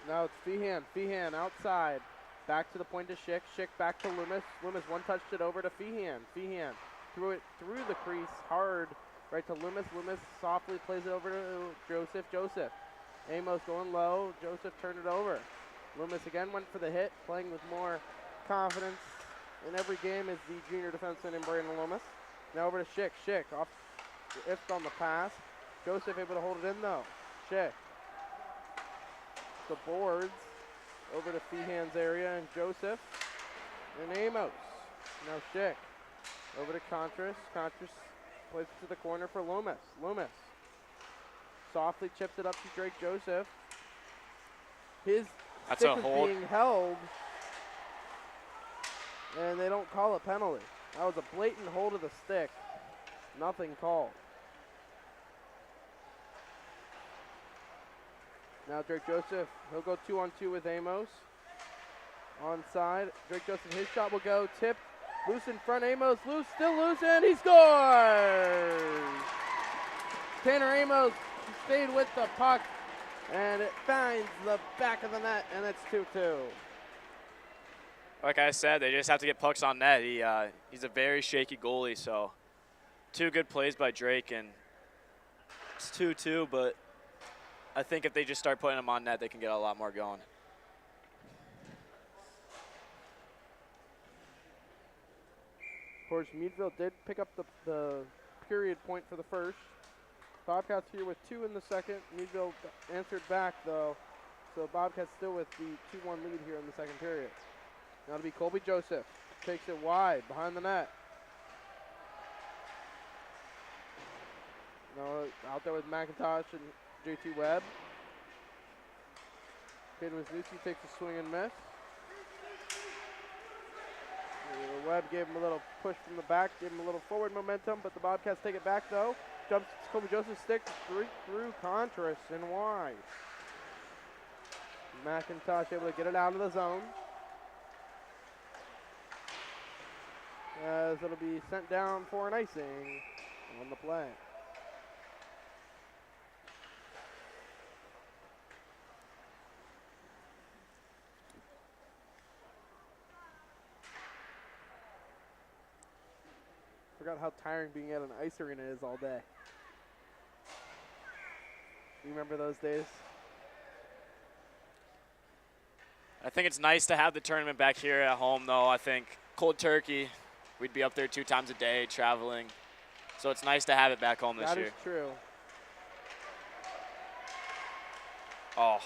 Now it's Feehan. Feehan outside. Back to the point to Schick. Schick back to Loomis. Loomis one-touched it over to Feehan. Feehan threw it through the crease hard right to Loomis. Loomis softly plays it over to Joseph. Joseph. Amos going low. Joseph turned it over. Loomis again went for the hit, playing with more confidence in every game is the junior defenseman in Brandon Loomis. Now over to Schick. Schick off ifed on the pass. Joseph able to hold it in though. Schick. The boards over to Feehan's area and Joseph and Amos. Now Schick over to Contras. Contras plays it to the corner for Loomis. Loomis softly chips it up to Drake Joseph. His That's stick a is hold. being held, and they don't call a penalty. That was a blatant hold of the stick. Nothing called. Now Drake Joseph, he'll go 2-on-2 with Amos. Onside, Drake Joseph, his shot will go, tipped Loose in front, Amos, loose, still loose, and he scores! Tanner Amos stayed with the puck, and it finds the back of the net, and it's 2-2. Like I said, they just have to get pucks on net. He's a very shaky goalie, so 2 good plays by Drake, and it's 2-2, but I think if they just start putting them on net, they can get a lot more going. Of course, Meadville did pick up the period point for the first. Bobcats here with 2 in the second. Meadville answered back, though, so Bobcats still with the 2-1 lead here in the second period. Now to be Colby Joseph. Takes it wide, behind the net. No, out there with McIntosh and JT Webb. Caden Wisniewski takes a swing and miss. Webb gave him a little push from the back, gave him a little forward momentum, but the Bobcats take it back though. Jumps Colby Joseph's stick through Contras and wide. McIntosh able to get it out of the zone. As it'll be sent down for an icing on the play. Forgot how tiring being at an ice arena is all day. You remember those days? I think it's nice to have the tournament back here at home, though. I think cold turkey, we'd be up there 2 times a day traveling. So it's nice to have it back home this year. That is true. Oh,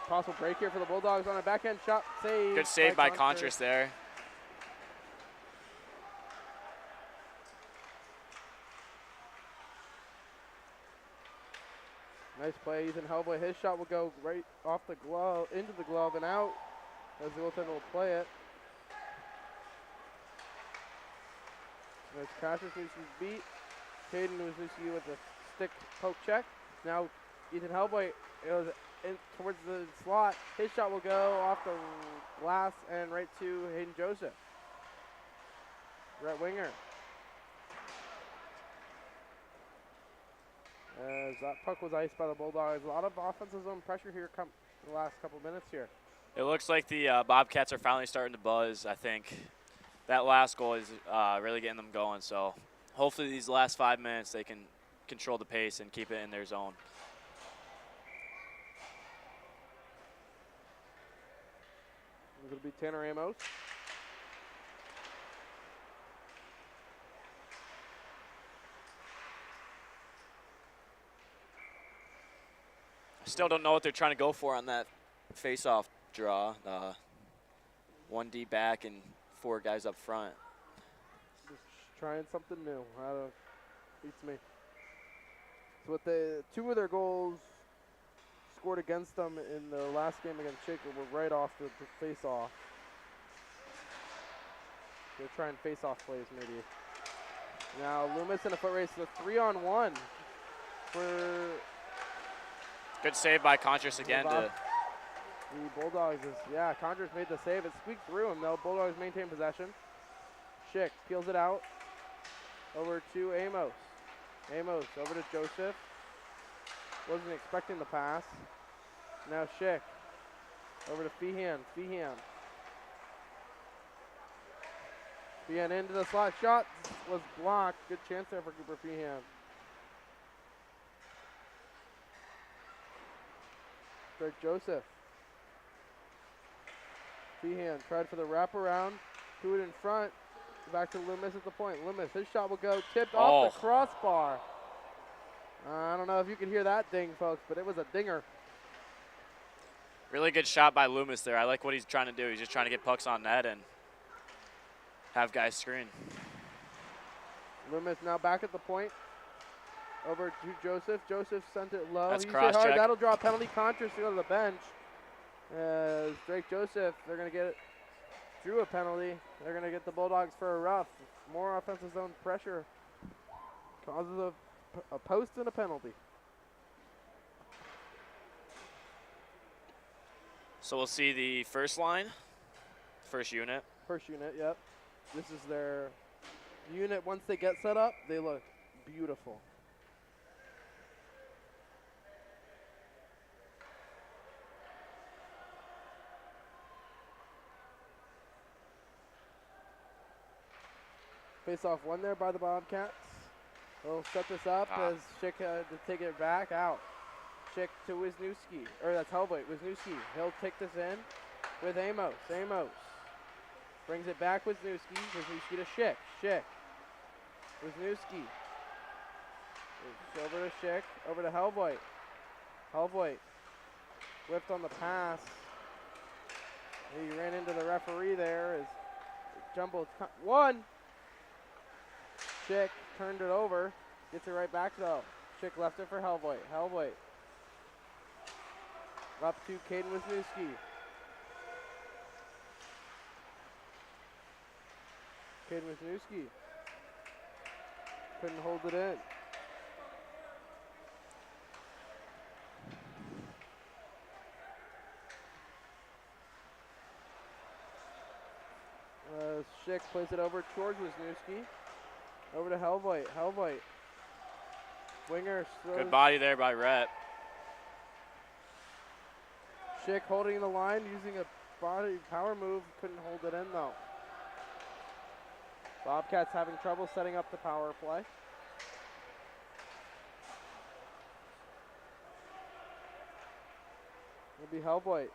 Possible break here for the Bulldogs on a backhand shot. Save. good save by Contras there. Nice play, Ethan Hellboy. His shot will go right off the glove, into the glove and out as the goaltender will play it. As Cassius needs to beat. Caden Wisniewski with a stick poke check. Now Ethan Hellboy goes in towards the slot. His shot will go off the glass and right to Hayden Joseph. Right winger. As that puck was iced by the Bulldogs. A lot of offensive zone pressure here come the last couple minutes here. It looks like the Bobcats are finally starting to buzz. I think that last goal is really getting them going. So hopefully these last 5 minutes they can control the pace and keep it in their zone. It's going to be Tanner Amos. Still don't know what they're trying to go for on that face-off draw. 1D back and 4 guys up front. Just trying something new. Beats me. So with the 2 of their goals scored against them in the last game against Shaker were right off the face-off. They're trying face-off plays maybe. Now Loomis in a foot race, the 3-on-1 for Good save by Contras again. the Bulldogs. Contras made the save. It squeaked through him though. Bulldogs maintain possession. Schick peels it out over to Amos. Amos over to Joseph. Wasn't expecting the pass. Now Schick over to Feehan. Feehan into the slot. Shot was blocked. Good chance there for Cooper Feehan. Greg Joseph. Feehan tried for the wraparound. Threw it in front. Back to Loomis at the point. Loomis, his shot will go tipped off the crossbar. I don't know if you can hear that ding, folks, but it was a dinger. Really good shot by Loomis there. I like what he's trying to do. He's just trying to get pucks on net and have guys screen. Loomis now back at the point. Over to Joseph. Joseph sent it low. That's He cross hit hard. check. That'll draw a penalty. Contras to go to the bench. As Drake Joseph, they're going to get drew a penalty. They're going to get the Bulldogs for a rough. More offensive zone pressure causes a post and a penalty. So we'll see the first line, first unit. First unit, yep. This is their unit. Once they get set up, they look beautiful. Face off one there by the Bobcats. They'll set this up as Schick to take it back out. Schick to Wisniewski, or that's Hellvoigt. Wisniewski, he'll take this in with Amos. Amos brings it back Wisniewski. Wisniewski to Schick. Schick. Wisniewski. Over to Schick. Over to Hellvoigt. Hellvoigt whipped on the pass. He ran into the referee there as Jumbo one. Schick turned it over. Gets it right back though. Schick left it for Hellvoigt. Hellvoigt. Up to Caden Wisniewski. Caden Wisniewski. Couldn't hold it in. Schick plays it over towards Wisniewski. Over to Hellvoigt. Hellvoigt. Winger. Good body there by Rhett. Schick holding the line, using a body power move. Couldn't hold it in though. Bobcats having trouble setting up the power play. It'll be Hellvoigt.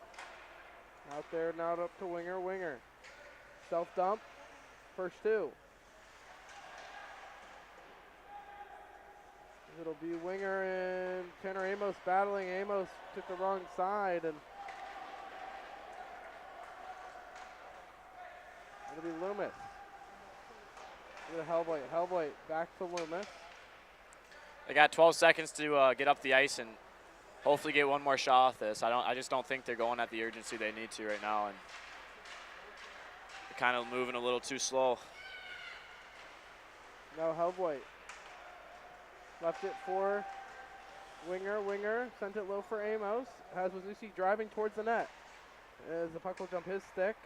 Out there now up to Winger. Winger. Self dump. First two. It'll be Winger and Tanner Amos battling. Amos took the wrong side, and it'll be Loomis. Look at Hellvoigt. Hellvoigt back to Loomis. They got 12 seconds to get up the ice and hopefully get one more shot off this. I just don't think they're going at the urgency they need to right now, and they're kind of moving a little too slow. Now Hellvoigt. Left it for Winger. Winger sent it low for Amos. Has Wisniewski driving towards the net. As the puck will jump his stick.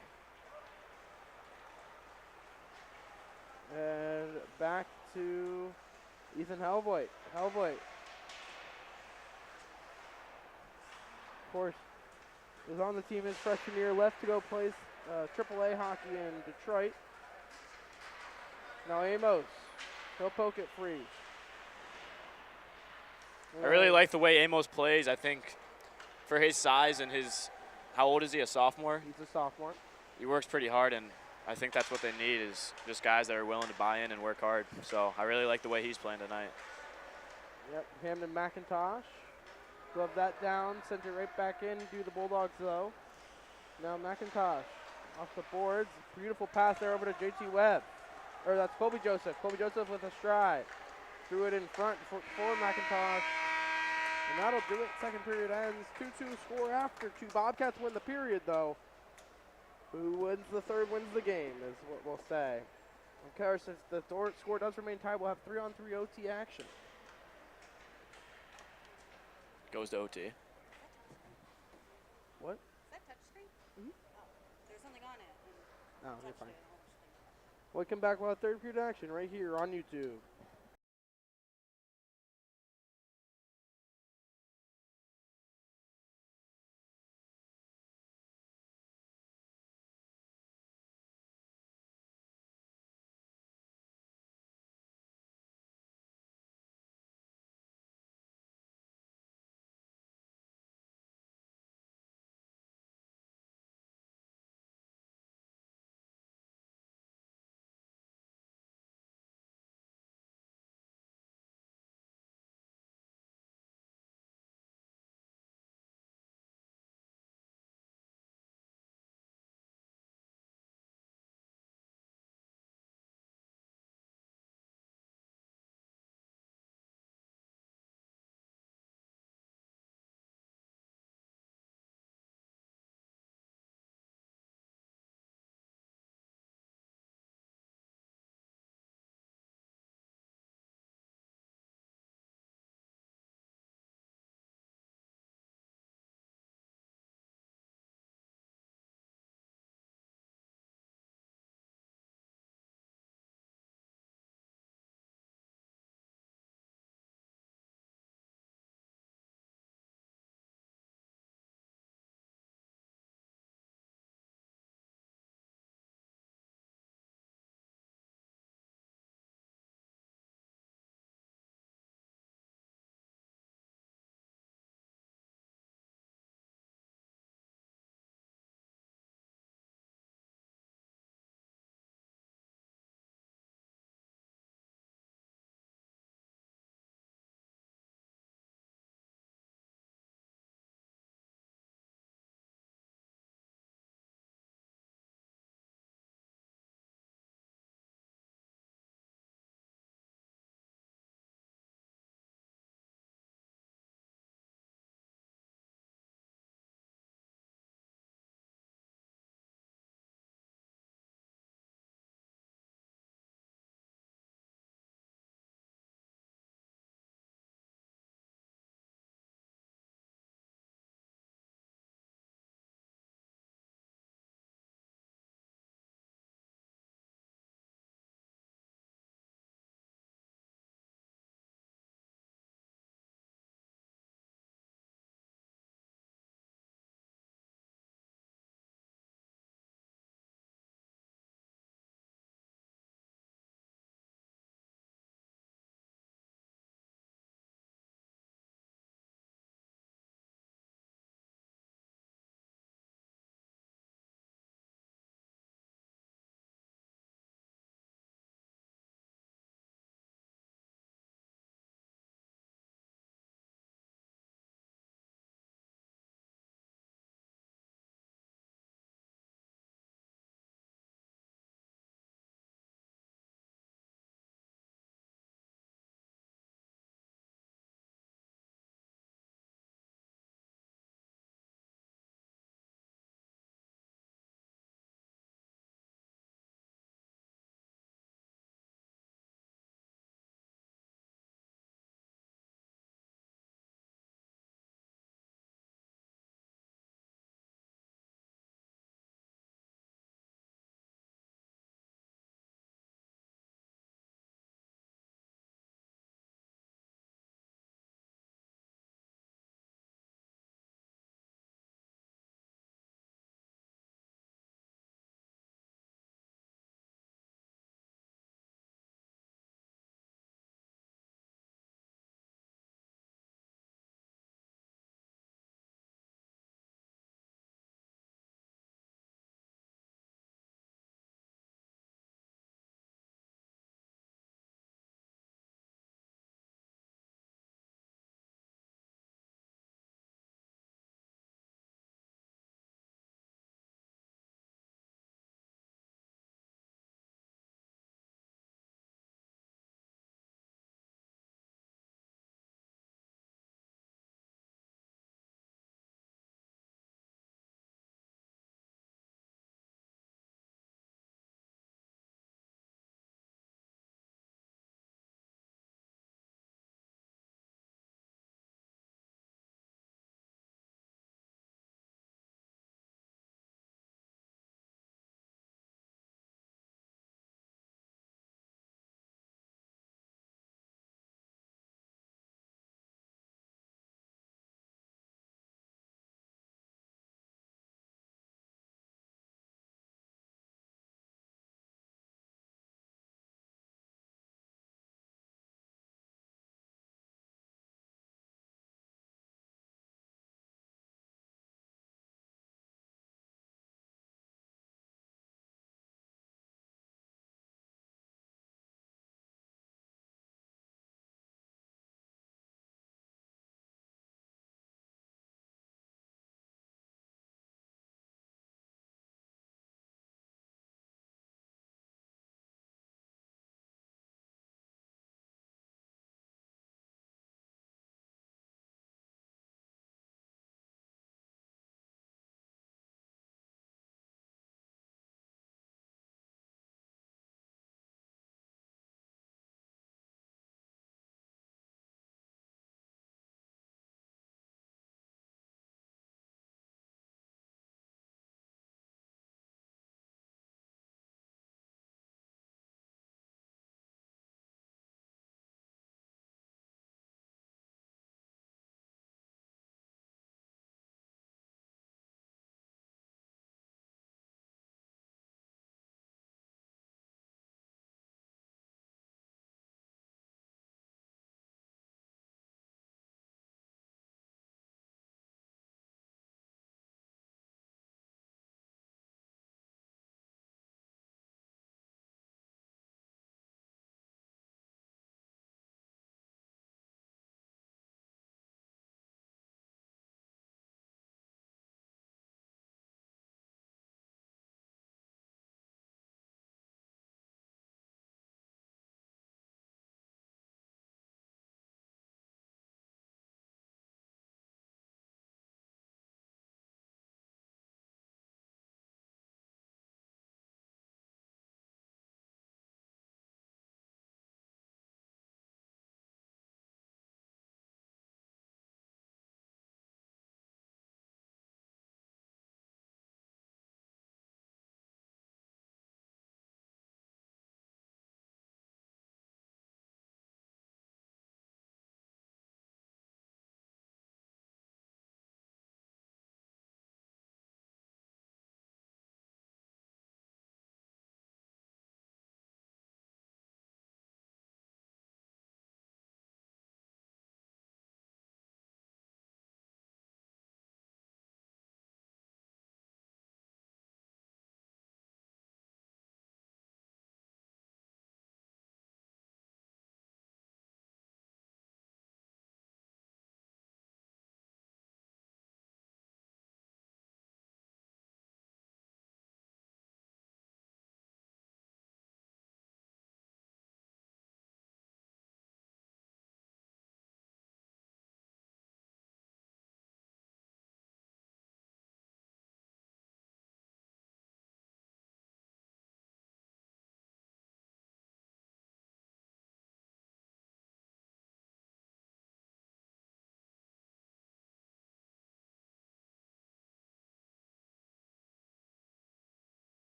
And back to Ethan Hellvoigt. Hellvoigt. Of course, is on the team his freshman year. Left to go play AAA hockey in Detroit. Now Amos. He'll poke it free. I really like the way Amos plays. I think for his size and his, how old is he, a sophomore? He's a sophomore. He works pretty hard, and I think that's what they need is just guys that are willing to buy in and work hard. So I really like the way he's playing tonight. Yep, Hamden McIntosh. Glove that down, sent it right back in. Do the Bulldogs though. Now McIntosh off the boards. Beautiful pass there over to JT Webb. Or that's Colby Joseph. Colby Joseph with a stride. Threw it in front for McIntosh. And that'll do it. Second period ends. 2-2 score after two. Bobcats win the period though. Who wins the third wins the game is what we'll say. Of course, if the score does remain tied, we'll have 3-on-3 OT action. Goes to OT. What? Is that touchscreen? Mhm. Oh, there's something on it. Oh, you're fine. Welcome back. We'll have third period action right here on YouTube.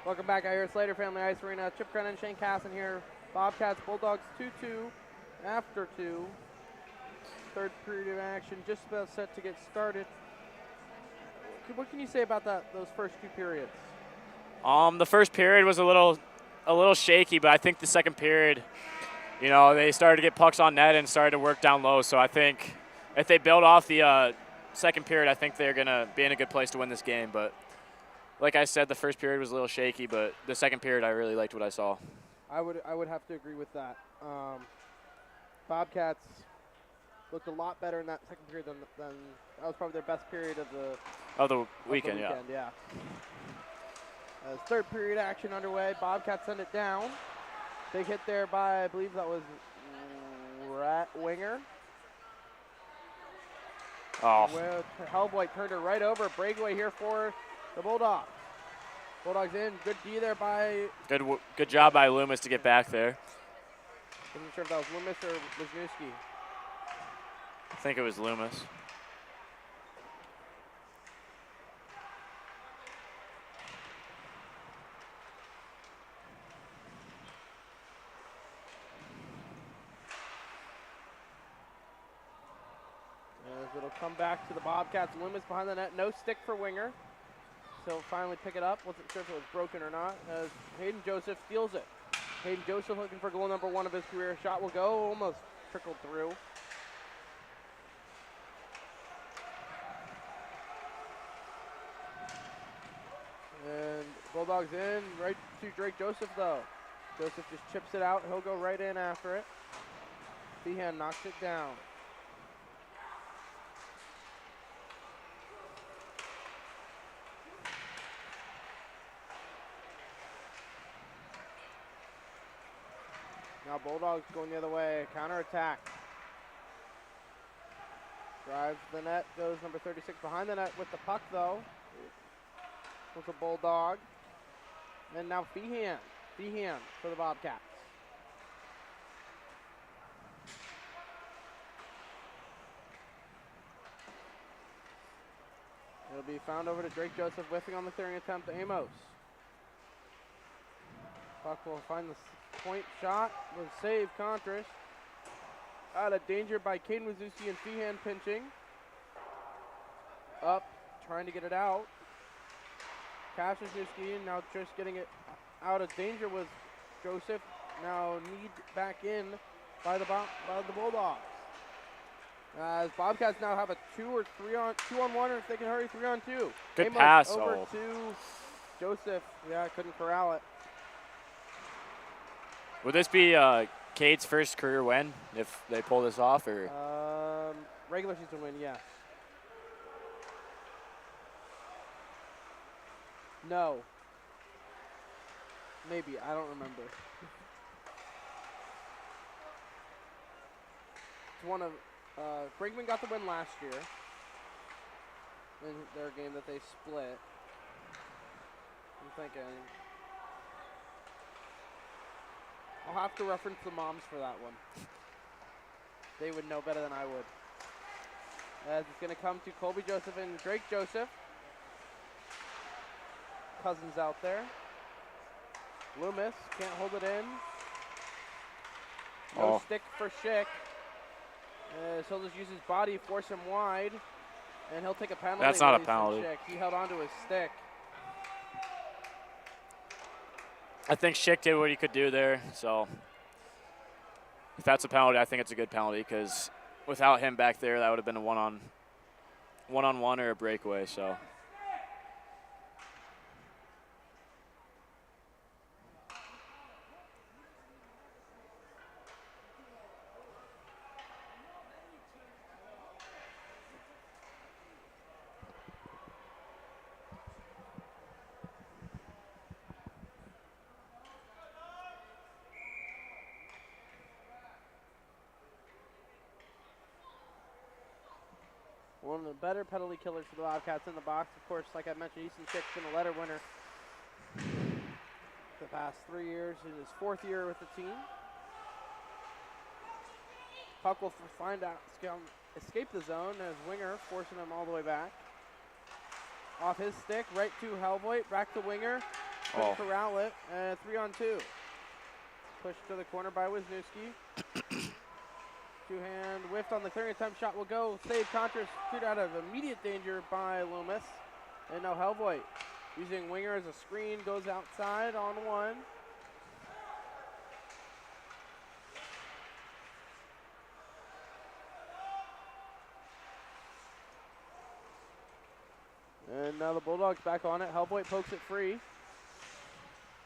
Welcome back out here at Slater Family Ice Arena. Chip Creinin, Shane Casson here. Bobcats, Bulldogs 2-2 after 2. Third period of action just about set to get started. What can you say about those first 2 periods? The first period was a little shaky, but I think the second period, you know, they started to get pucks on net and started to work down low. So I think if they build off the second period, I think they're going to be in a good place to win this game. But like I said, the first period was a little shaky, but the second period I really liked what I saw. I would have to agree with that. Bobcats looked a lot better in that second period than that was probably their best period of the weekend. Yeah. As third period action underway, Bobcats send it down. Big hit there by, I believe that was Winger. Oh. Hellboy turned her right over. Breakaway here for the Bulldogs. Bulldogs in. Good D there by... Good job by Loomis to get back there. Wasn't sure if that was Loomis or Wisniewski. I think it was Loomis. As it'll come back to the Bobcats. Loomis behind the net. No stick for Winger. So finally pick it up. Wasn't sure if it was broken or not. As Hayden Joseph steals it. Hayden Joseph looking for goal number 1 of his career. Shot will go. Almost trickled through. And Bulldogs in. Right to Drake Joseph though. Joseph just chips it out. He'll go right in after it. Feehan knocks it down. Now Bulldogs going the other way, counterattack. Drives the net, goes number 36 behind the net with the puck though. With a Bulldog. And now Feehan for the Bobcats. It'll be found over to Drake Joseph, whiffing on the clearing attempt to Amos. Puck will find the point shot, was saved. Contras. Out of danger by Caden Wazuski and Feehan pinching. Up, trying to get it out. Kashizuski now just getting it out of danger was Joseph. Now need back in by the Bulldogs. As Bobcats now have a 2 on 1, or if they can hurry 3 on 2. Good Amos pass. over to Joseph. Yeah, couldn't corral it. Would this be Cade's first career win if they pull this off, or? Regular season win, yes. No. Maybe, I don't remember. It's one of, Brinkman got the win last year in their game that they split. I'm thinking. I'll have to reference the moms for that one. They would know better than I would. As it's going to come to Colby Joseph and Drake Joseph. Cousins out there. Loomis can't hold it in. No stick for Schick. So he'll just use his body, force him wide, and he'll take a penalty. That's not a penalty. He held onto his stick. I think Schick did what he could do there, so if that's a penalty, I think it's a good penalty, because without him back there, that would have been a one-on-one or a breakaway. So. One of the better penalty killers for the Bobcats in the box. Of course, like I mentioned, Easton Schick's been a letter winner the past 3 years. In his 4th year with the team. Puck will escape the zone as Winger forcing him all the way back. Off his stick, right to Hellboy, back to Winger. Couldn't corral it. 3-on-2. Pushed to the corner by Wisniewski. Two-hand whiffed on the clearing attempt. Shot will go. Save Contra, screwed out of immediate danger by Loomis. And now Hellvoigt using winger as a screen, goes outside on one. And now the Bulldogs back on it. Hellvoigt pokes it free.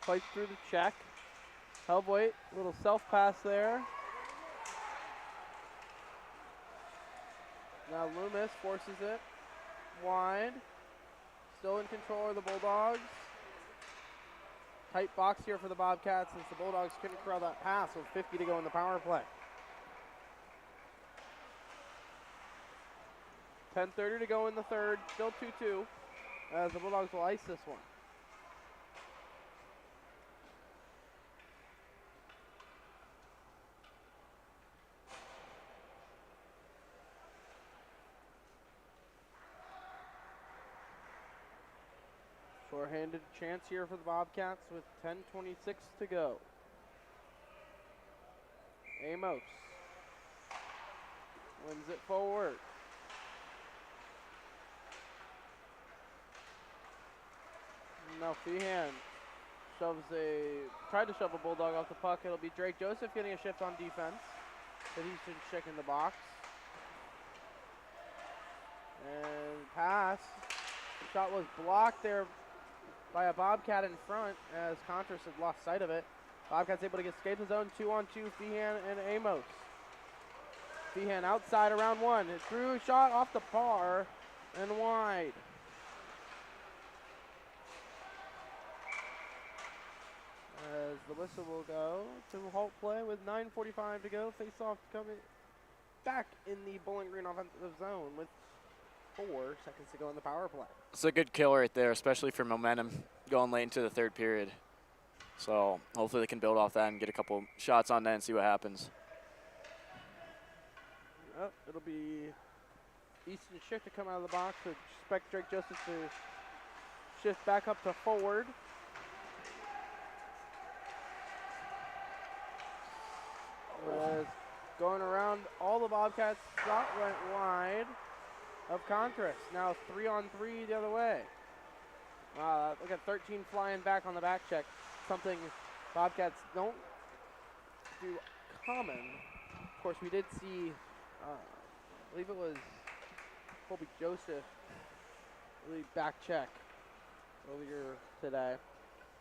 Fights through the check. Hellvoigt, little self-pass there. Now Loomis forces it wide. Still in control of the Bulldogs. Tight box here for the Bobcats since the Bulldogs couldn't corral that pass with 50 to go in the power play. 10:30 to go in the third. Still 2-2 as the Bulldogs will ice this one. Short-handed chance here for the Bobcats with 10:26 to go. Amos wins it forward. Now Feehan tried to shove a Bulldog off the puck. It'll be Drake Joseph getting a shift on defense, but he's been checking the box. And pass. Shot was blocked there by a Bobcat in front as Contras had lost sight of it. Bobcats able to escape the zone. 2-on-2, Feehan and Amos. Feehan outside around one. It threw a shot off the bar and wide. As the whistle will go to halt play with 9:45 to go. Face-off coming back in the Bowling Green offensive zone with 4 seconds to go in the power play. It's a good kill right there, especially for momentum going late into the third period. So hopefully they can build off that and get a couple shots on net and see what happens. It'll be Easton Schick to come out of the box. So expect Drake Joseph to shift back up to forward. Going around all the Bobcats, shot went wide of Contras. Now 3-on-3 the other way. Look at 13 flying back on the back check. Something Bobcats don't do common. Of course, we did see, I believe it was Colby Joseph, really back check earlier today.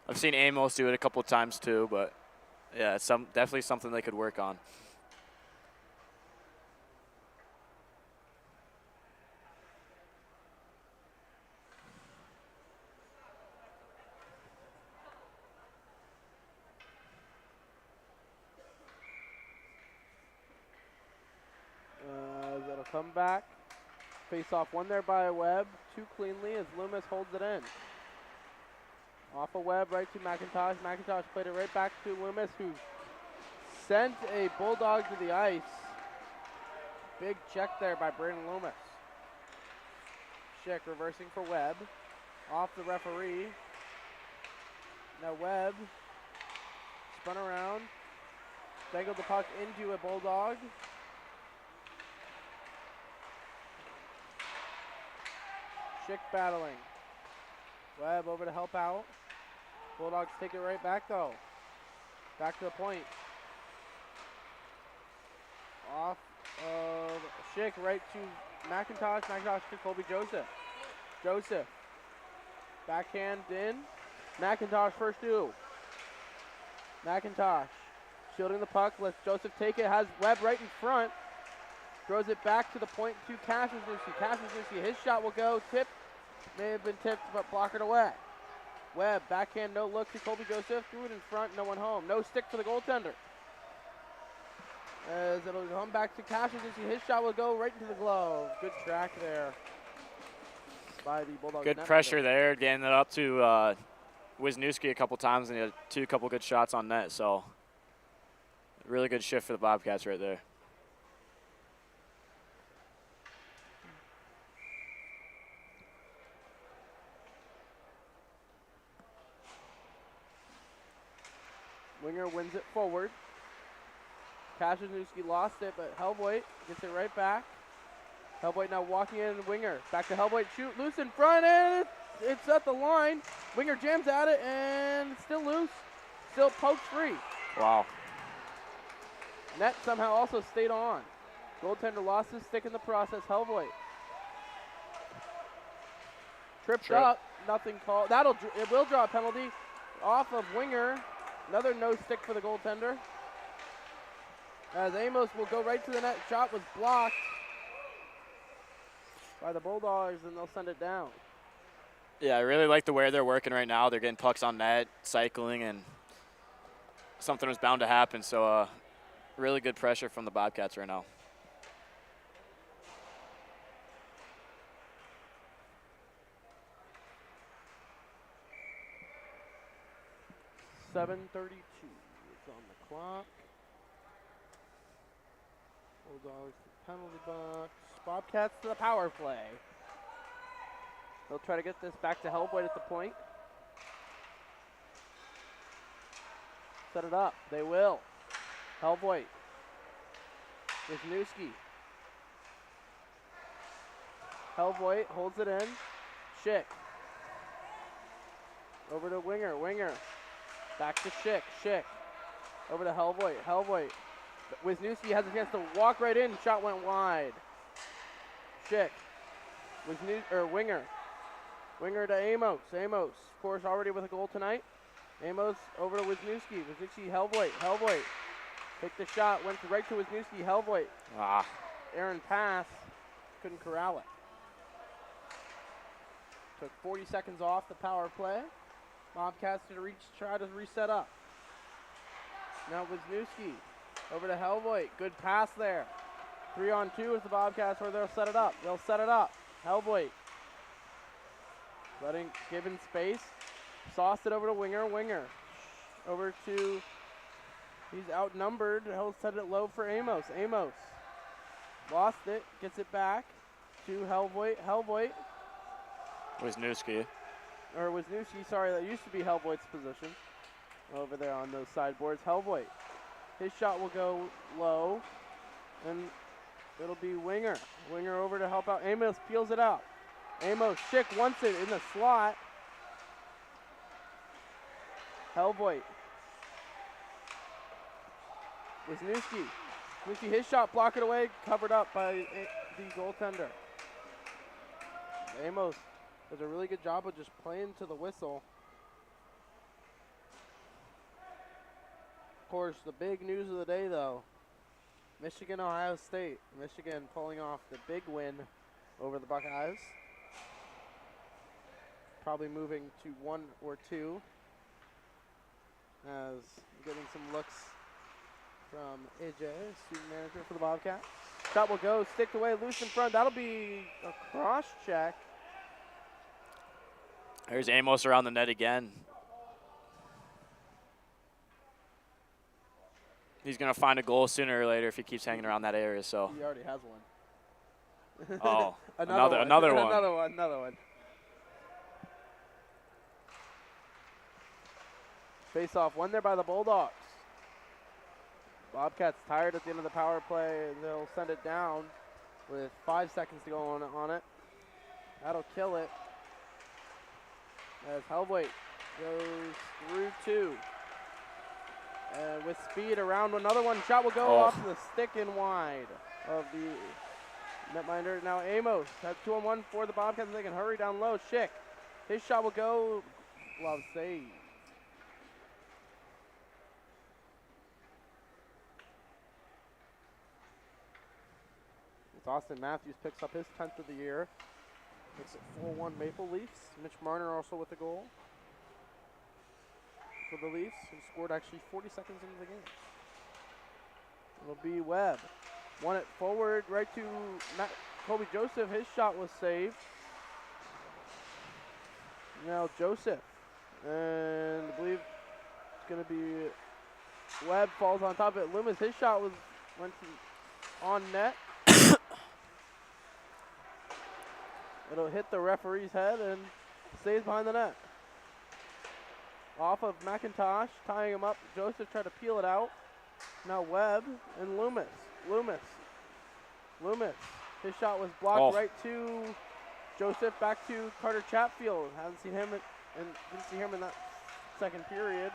I've seen Amos do it a couple of times too, but yeah, it's definitely something they could work on. That'll come back. Face off one there by Webb. Too cleanly as Loomis holds it in. Off of Webb, right to McIntosh. McIntosh played it right back to Loomis, who sent a Bulldog to the ice. Big check there by Brandon Loomis. Schick reversing for Webb. Off the referee. Now Webb spun around. Dangled the puck into a Bulldog. Schick battling. Webb over to help out. Bulldogs take it right back though. Back to the point. Off of Schick right to McIntosh. McIntosh to Colby Joseph. Joseph. Backhand in. McIntosh first due. McIntosh shielding the puck. Lets Joseph take it. Has Webb right in front. Throws it back to the point to Kashinsky. His shot will go. Tip. May have been tipped, but blockered away. Webb, backhand, no look to Colby Joseph. Threw it in front, no one home. No stick for the goaltender. As it'll come back to Kashinsky. His shot will go right into the glove. Good track there by the Bulldogs. Good pressure there, getting it up to Wisniewski a couple times, and he had a couple good shots on net. So really good shift for the Bobcats right there. Winger wins it forward. Kashinuski lost it, but Hellboy gets it right back. Hellboy now walking in, Winger. Back to Hellboy, shoot, loose in front, and it's at the line. Winger jams at it, and it's still loose. Still poked free. Wow. Net somehow also stayed on. Goaltender lost his stick in the process. Hellboy tripped up, nothing called. It will draw a penalty off of Winger. Another no stick for the goaltender. As Amos will go right to the net. Shot was blocked by the Bulldogs, and they'll send it down. Yeah, I really like the way they're working right now. They're getting pucks on net, cycling, and something was bound to happen. So really good pressure from the Bobcats right now. .7:32 is on the clock. Bulldogs to the penalty box. Bobcats to the power play. They'll try to get this back to Hellboy at the point. Set it up. They will. Hellboy. Wisniewski. Hellboy holds it in. Schick. Over to Winger. Winger. Back to Schick. Schick. Over to Hellboy. Hellboy. Wisniewski has a chance to walk right in. Shot went wide. Schick. Winger. Winger to Amos. Amos, of course, already with a goal tonight. Amos over to Wisniewski. Wisniewski, Hellboy. Hellboy. Take the shot. Went right to Wisniewski. Hellboy. Aaron pass. Couldn't corral it. Took 40 seconds off the power play. Bobcats to try to reset up. Now Wisniewski over to Hellboy. Good pass there. 3-on-2 with the Bobcats where they'll set it up. They'll set it up. Hellboy giving space. Sauced it over to Winger. Winger over to, he's outnumbered. He'll set it low for Amos. Amos lost it. Gets it back to Hellboy. Hellboy. Wisniewski. Or Wisniewski, sorry, that used to be Hellboy's position over there on those sideboards. Hellboy, his shot will go low, and it'll be Winger. Winger over to help out. Amos peels it out. Amos, Schick wants it in the slot. Hellboy. Wisniewski. Wisniewski, his shot, block it away, covered up by the goaltender. Amos does a really good job of just playing to the whistle. Of course, the big news of the day, though, Michigan, Ohio State. Michigan pulling off the big win over the Buckeyes. Probably moving to 1 or 2. As getting some looks from AJ, student manager for the Bobcats. Shot will go, sticked away, loose in front. That'll be a cross check. There's Amos around the net again. He's going to find a goal sooner or later if he keeps hanging around that area. So. He already has one. Oh, another one. Another one. Face off, won there by the Bulldogs. Bobcats tired at the end of the power play, and they'll send it down with 5 seconds to go on it. That'll kill it. As Hellboy goes through 2. And with speed around another one, shot will go off the stick and wide of the netminder. Now Amos has 2-on-1 for the Bobcats. They can hurry down low. Schick, his shot will go. Love save. It's Austin Matthews picks up his 10th of the year. Makes it 4-1 Maple Leafs. Mitch Marner also with the goal for the Leafs, who scored actually 40 seconds into the game. It'll be Webb. Won it forward right to Kobe Joseph. His shot was saved. Now Joseph. And I believe it's going to be Webb falls on top of it. Loomis, his shot went on net. It'll hit the referee's head and stays behind the net. off of McIntosh, tying him up. Joseph tried to peel it out. Now Webb and Loomis. His shot was blocked right to Joseph, back to Carter Chatfield. Didn't see him in that second period.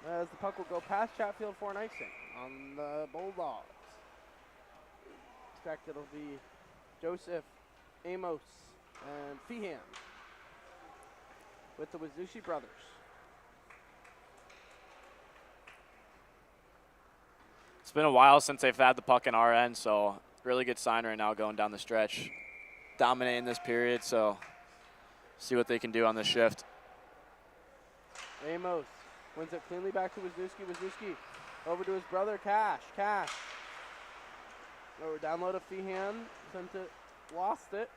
As the puck will go past Chatfield for an icing on the Bulldogs. Expect it'll be Joseph, Amos, and Feehan with the Wazushi brothers. It's been a while since they've had the puck in our end, so really good sign right now going down the stretch. Dominating this period, so see what they can do on this shift. Amos wins it cleanly back to Wazuski. Over to his brother, Cash. Over down low to Feehan. Sent it, lost it.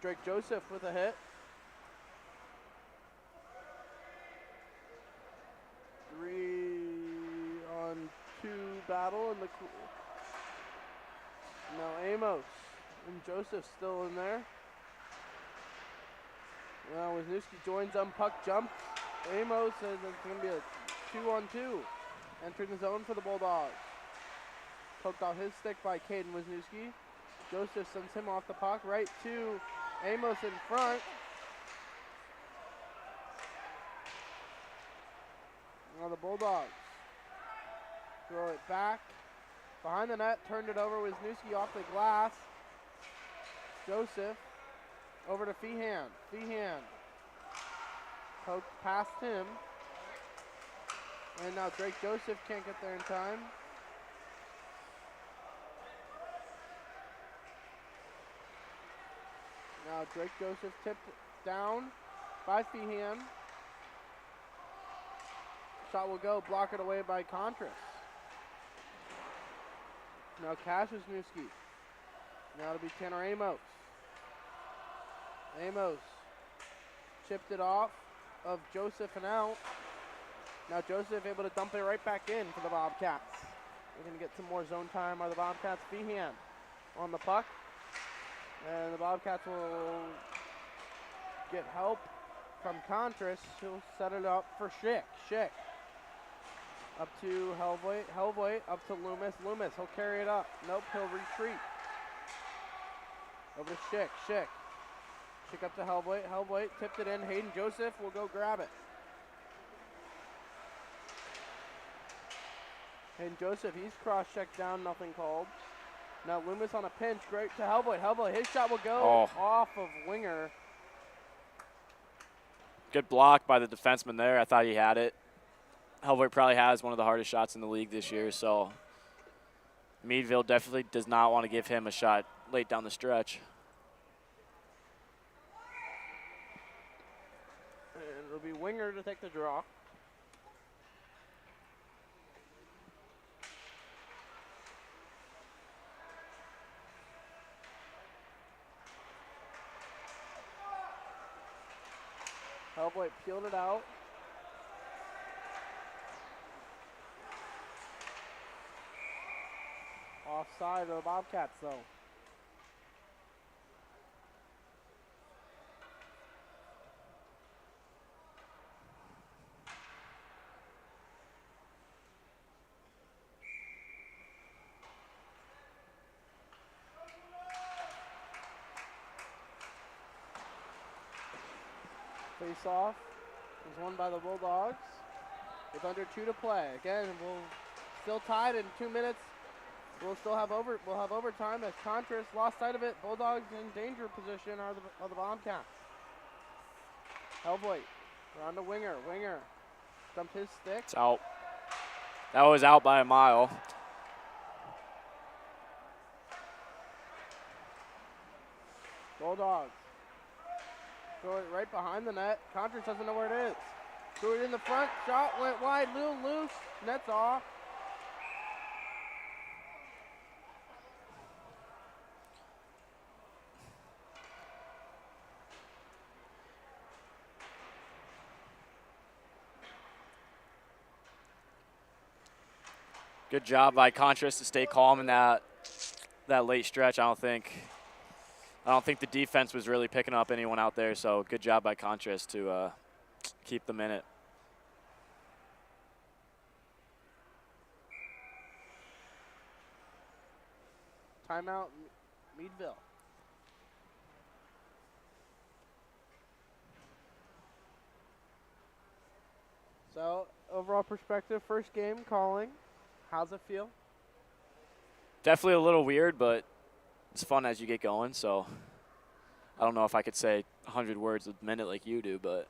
Drake Joseph with a hit. 3-on-2 battle in the. Now Amos and Joseph still in there. Now Wisniewski joins on puck jump. Amos says it's going to be a 2-on-2. Entering the zone for the Bulldogs. Poked off his stick by Caden Wisniewski. Joseph sends him off the puck right to Amos in front. Now the Bulldogs throw it back behind the net, turned it over. Wisniewski off the glass. Joseph over to Feehan. Poked past him. And now Drake Joseph can't get there in time. Now Drake Joseph tipped down by Feehan. Shot will go, block it away by Contras. Now Cash Wisniewski. Now it'll be Tanner Amos. Amos chipped it off of Joseph and out. Now Joseph able to dump it right back in for the Bobcats. We're going to get some more zone time by the Bobcats. Feehan on the puck. And the Bobcats will get help from Contras. He'll set it up for Schick. Up to Hellvoit up to Loomis, he'll carry it up. Nope, he'll retreat. Over to Schick. Schick up to Hellvoit tipped it in. Hayden Joseph will go grab it. Hayden Joseph, he's cross-checked down, nothing called. Now Loomis on a pinch, great to Hellvoit, his shot will go off of winger. Good block by the defenseman there. I thought he had it. Hellvoit probably has one of the hardest shots in the league this year, so Meadville definitely does not want to give him a shot late down the stretch. And it'll be winger to take the draw. Hellvoit peeled it out. Offside of the Bobcats, though. Face-off is won by the Bulldogs with under 2 to play. Again, we'll still tied in 2 minutes. We'll have overtime as Contras lost sight of it. Bulldogs in danger position are the Bobcats. Hellvoit around to winger. Dumped his stick. It's out. That was out by a mile. Bulldogs throw it right behind the net. Contras doesn't know where it is. Threw it in the front. Shot went wide. Little loose. Net's off. Good job by Contras to stay calm in that late stretch. I don't think the defense was really picking up anyone out there, so good job by Contras to keep them in it. Timeout, Meadville. So, overall perspective, first game calling. How's it feel? Definitely a little weird, but it's fun as you get going. So I don't know if I could say 100 words a minute like you do, but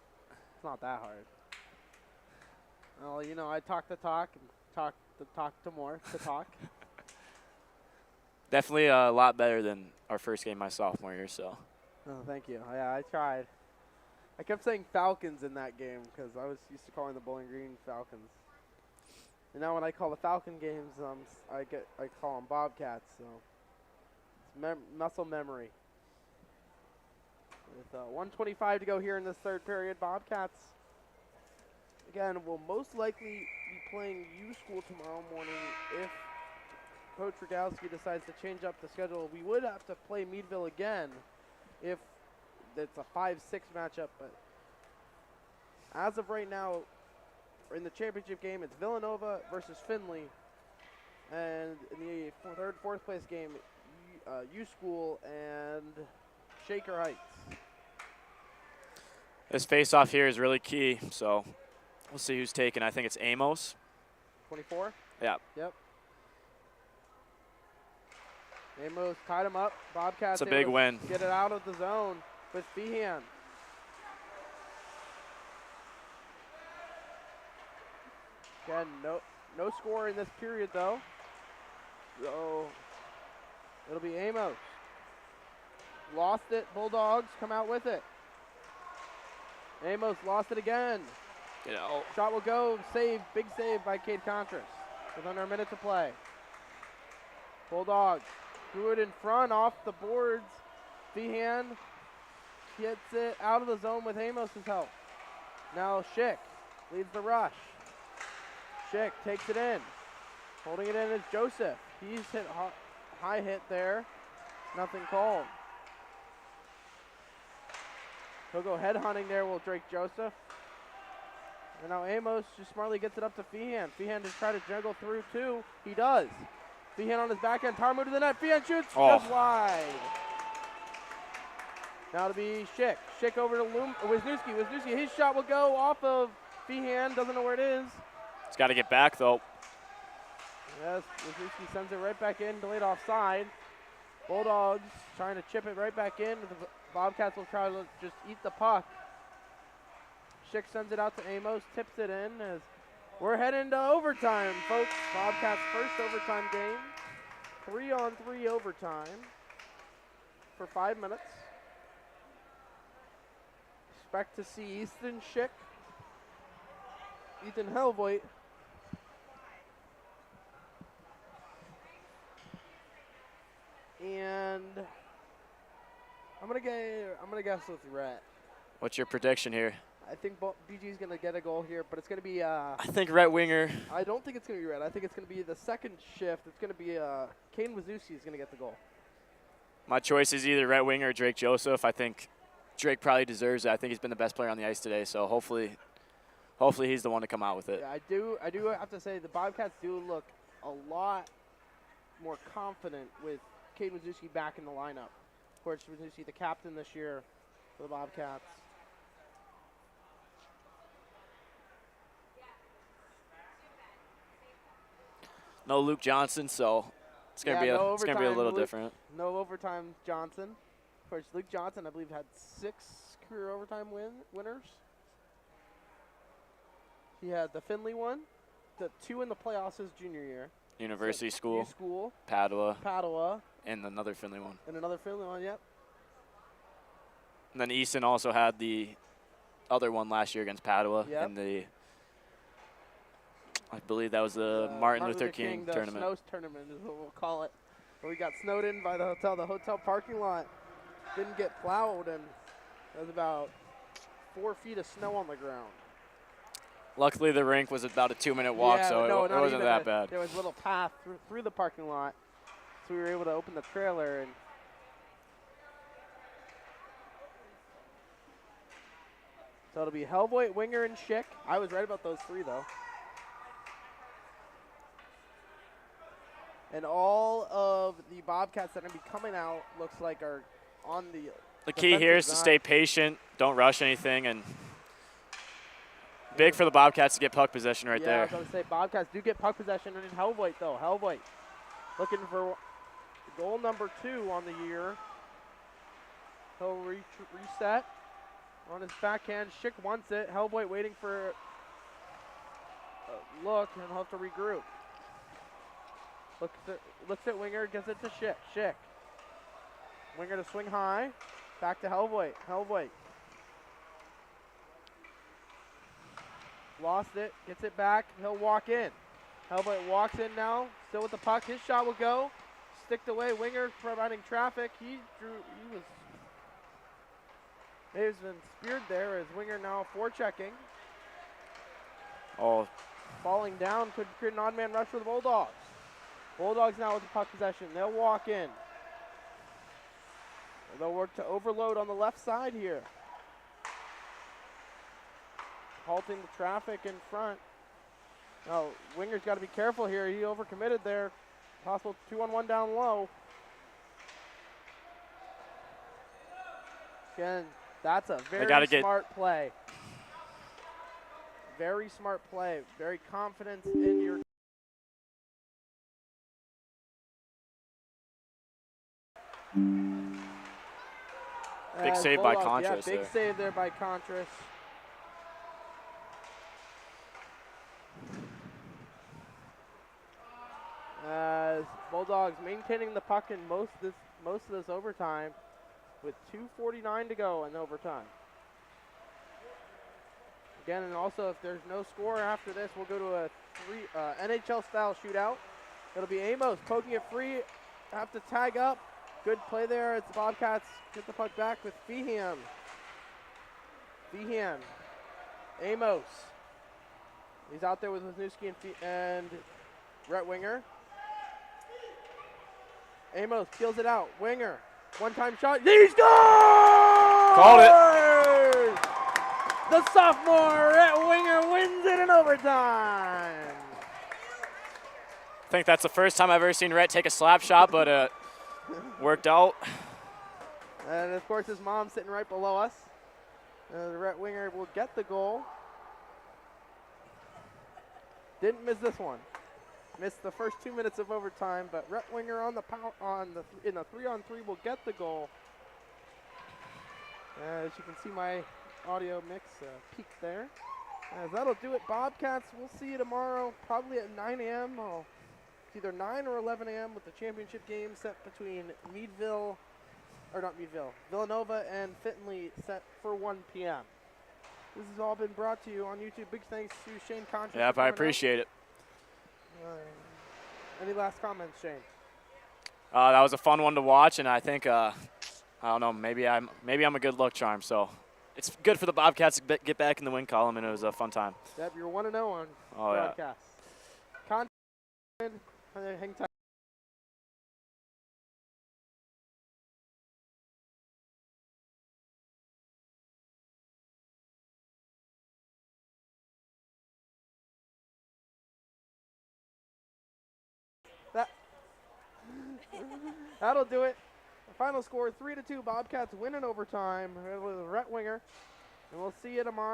It's not that hard. Well, you know, I talk the talk and talk to more to talk. definitely a lot better than our first game my sophomore year. So Oh, thank you. Yeah, I tried. I kept saying Falcons in that game because I was used to calling the Bowling Green Falcons. And now when I call the Falcon games, I call them Bobcats. So it's muscle memory. With 1:25 to go here in this third period, Bobcats again will most likely be playing U School tomorrow morning if Coach Rogowski decides to change up the schedule. We would have to play Meadville again if it's a 5-6 matchup, but as of right now, in the championship game, it's Villanova versus Findlay, and in the fourth place game, U School and Shaker Heights. this face-off here is really key. So we'll see who's taking. I think it's Amos. 24? Yeah. Yep. Amos tied him up. Bobcats It's a big able to win. get it out of the zone with Feehan. Again, no score in this period though. So it'll be Amos. Lost it. Bulldogs come out with it. Amos lost it again. You know, Shot will go. Save. Big save by Cade Contras with under a minute to play. Bulldogs threw it in front off the boards. Feehan gets it out of the zone with Amos' help. Now Schick leads the rush. Schick takes it in. Holding it in is Joseph. He's hit high hit there. Nothing called. He'll go head hunting there with Drake Joseph. And now Amos just smartly gets it up to Feehan. Feehan just try to juggle through too. He does. Feehan on his backhand. Power move to the net. Feehan shoots just wide. Now to be Schick. Schick over to Wisniewski. Wisniewski, his shot will go off of Feehan. Doesn't know where it is. it's got to get back though. Yes, Wisniewski sends it right back in. Delayed offside. Bulldogs trying to chip it right back in. The Bobcats will try to just eat the puck. Schick sends it out to Amos. Tips it in as we're heading to overtime, folks. Bobcats' first overtime game. 3-on-3 overtime for 5 minutes. Expect to see Ethan Schick, Ethan Helvoit, and I'm gonna guess with Rhett. What's your prediction here? I think BG's gonna get a goal here, but it's gonna be. I think right winger. I don't think it's gonna be Rhett. I think it's gonna be the second shift. It's gonna be Kane Wazuski is gonna get the goal. My choice is either right winger or Drake Joseph. I think Drake probably deserves it. I think he's been the best player on the ice today, so hopefully he's the one to come out with it. Yeah, I do have to say the Bobcats do look a lot more confident with Kane Wazuski back in the lineup. Of course, Wazuski, the captain this year for the Bobcats. No Luke Johnson, so it's gonna be no it's gonna be a overtime, little Luke. different. No overtime Johnson. Of course, Luke Johnson, I believe, had 6 career overtime winners. He had the Findlay one, the 2 in the playoffs his junior year. University U School, School, Padua, and another Finley one. and another Findlay one, yep. And then Easton also had the other one last year against Padua Yep. in the. I believe that was the Martin Luther King the tournament. Snows tournament is what we'll call it. Where we got snowed in by the hotel. The hotel parking lot didn't get plowed, and there was about 4 feet of snow on the ground. Luckily, the rink was about a 2-minute walk, Yeah, so no, it not wasn't even that bad. There was a little path through the parking lot, so we were able to open the trailer. And So it'll be Hellvoigt, Winger, and Schick. I was right about those three, though. And all of the Bobcats that are going to be coming out looks like are on the key here is to stay patient, don't rush anything, and big for the Bobcats to get puck possession right there. I was going to say, Bobcats do get puck possession, and Hellvoigt, though. Hellvoigt looking for goal number 2 on the year. He'll reset on his backhand. Schick wants it. Hellvoigt waiting for a look, and he'll have to regroup. Looks at Winger, gets it to Schick. Schick. Winger to swing high. Back to Hellvoigt. Hellvoigt. Lost it. Gets it back. He'll walk in. Hellvoigt walks in now. Still with the puck. His shot will go. Sticked away. Winger providing traffic. He's been speared there as Winger now forechecking. Oh. Falling down could create an odd man rush for the Bulldogs. Bulldogs now with the puck possession. They'll walk in. They'll work to overload on the left side here. Halting the traffic in front. Now, Winger's got to be careful here. He overcommitted there. Possible 2-on-1 down low. Again, that's a very smart play. Very smart play. Very confident in your. Big save by Contras. Yeah, big save there by Contras. As Bulldogs maintaining the puck in most of this overtime with 2:49 to go in overtime. Again, and also if there's no score after this, we'll go to a NHL-style shootout. It'll be Amos poking it free, have to tag up. Good play there as the Bobcats get the puck back with Feehan. Amos. He's out there with Wisniewski and Rhett Winger. Amos peels it out. Winger. One-time shot. He's gone! Called it. The sophomore Rhett Winger wins it in overtime. I think that's the first time I've ever seen Rhett take a slap shot, but worked out. And of course his mom's sitting right below us. The Rhett Winger will get the goal. Didn't miss this one. Missed the first 2 minutes of overtime, but Rhett Winger in the 3-on-3 will get the goal. As you can see, my audio mix peaked there. As that'll do it, Bobcats. We'll see you tomorrow, probably at 9 a.m. It's either 9 or 11 a.m. with the championship game set between Villanova and Fittonley set for 1 p.m. This has all been brought to you on YouTube. Big thanks to Shane Contras. Yep, I appreciate it. Any last comments, Shane? That was a fun one to watch, and I think I don't know, maybe I'm a good luck charm. So it's good for the Bobcats to get back in the win column, and it was a fun time. Yep, you're 1-0 on broadcast. Yeah. Hang tight. That'll do it. The final score 3-2. Bobcats win in overtime with Rhett Winger. And we'll see you tomorrow.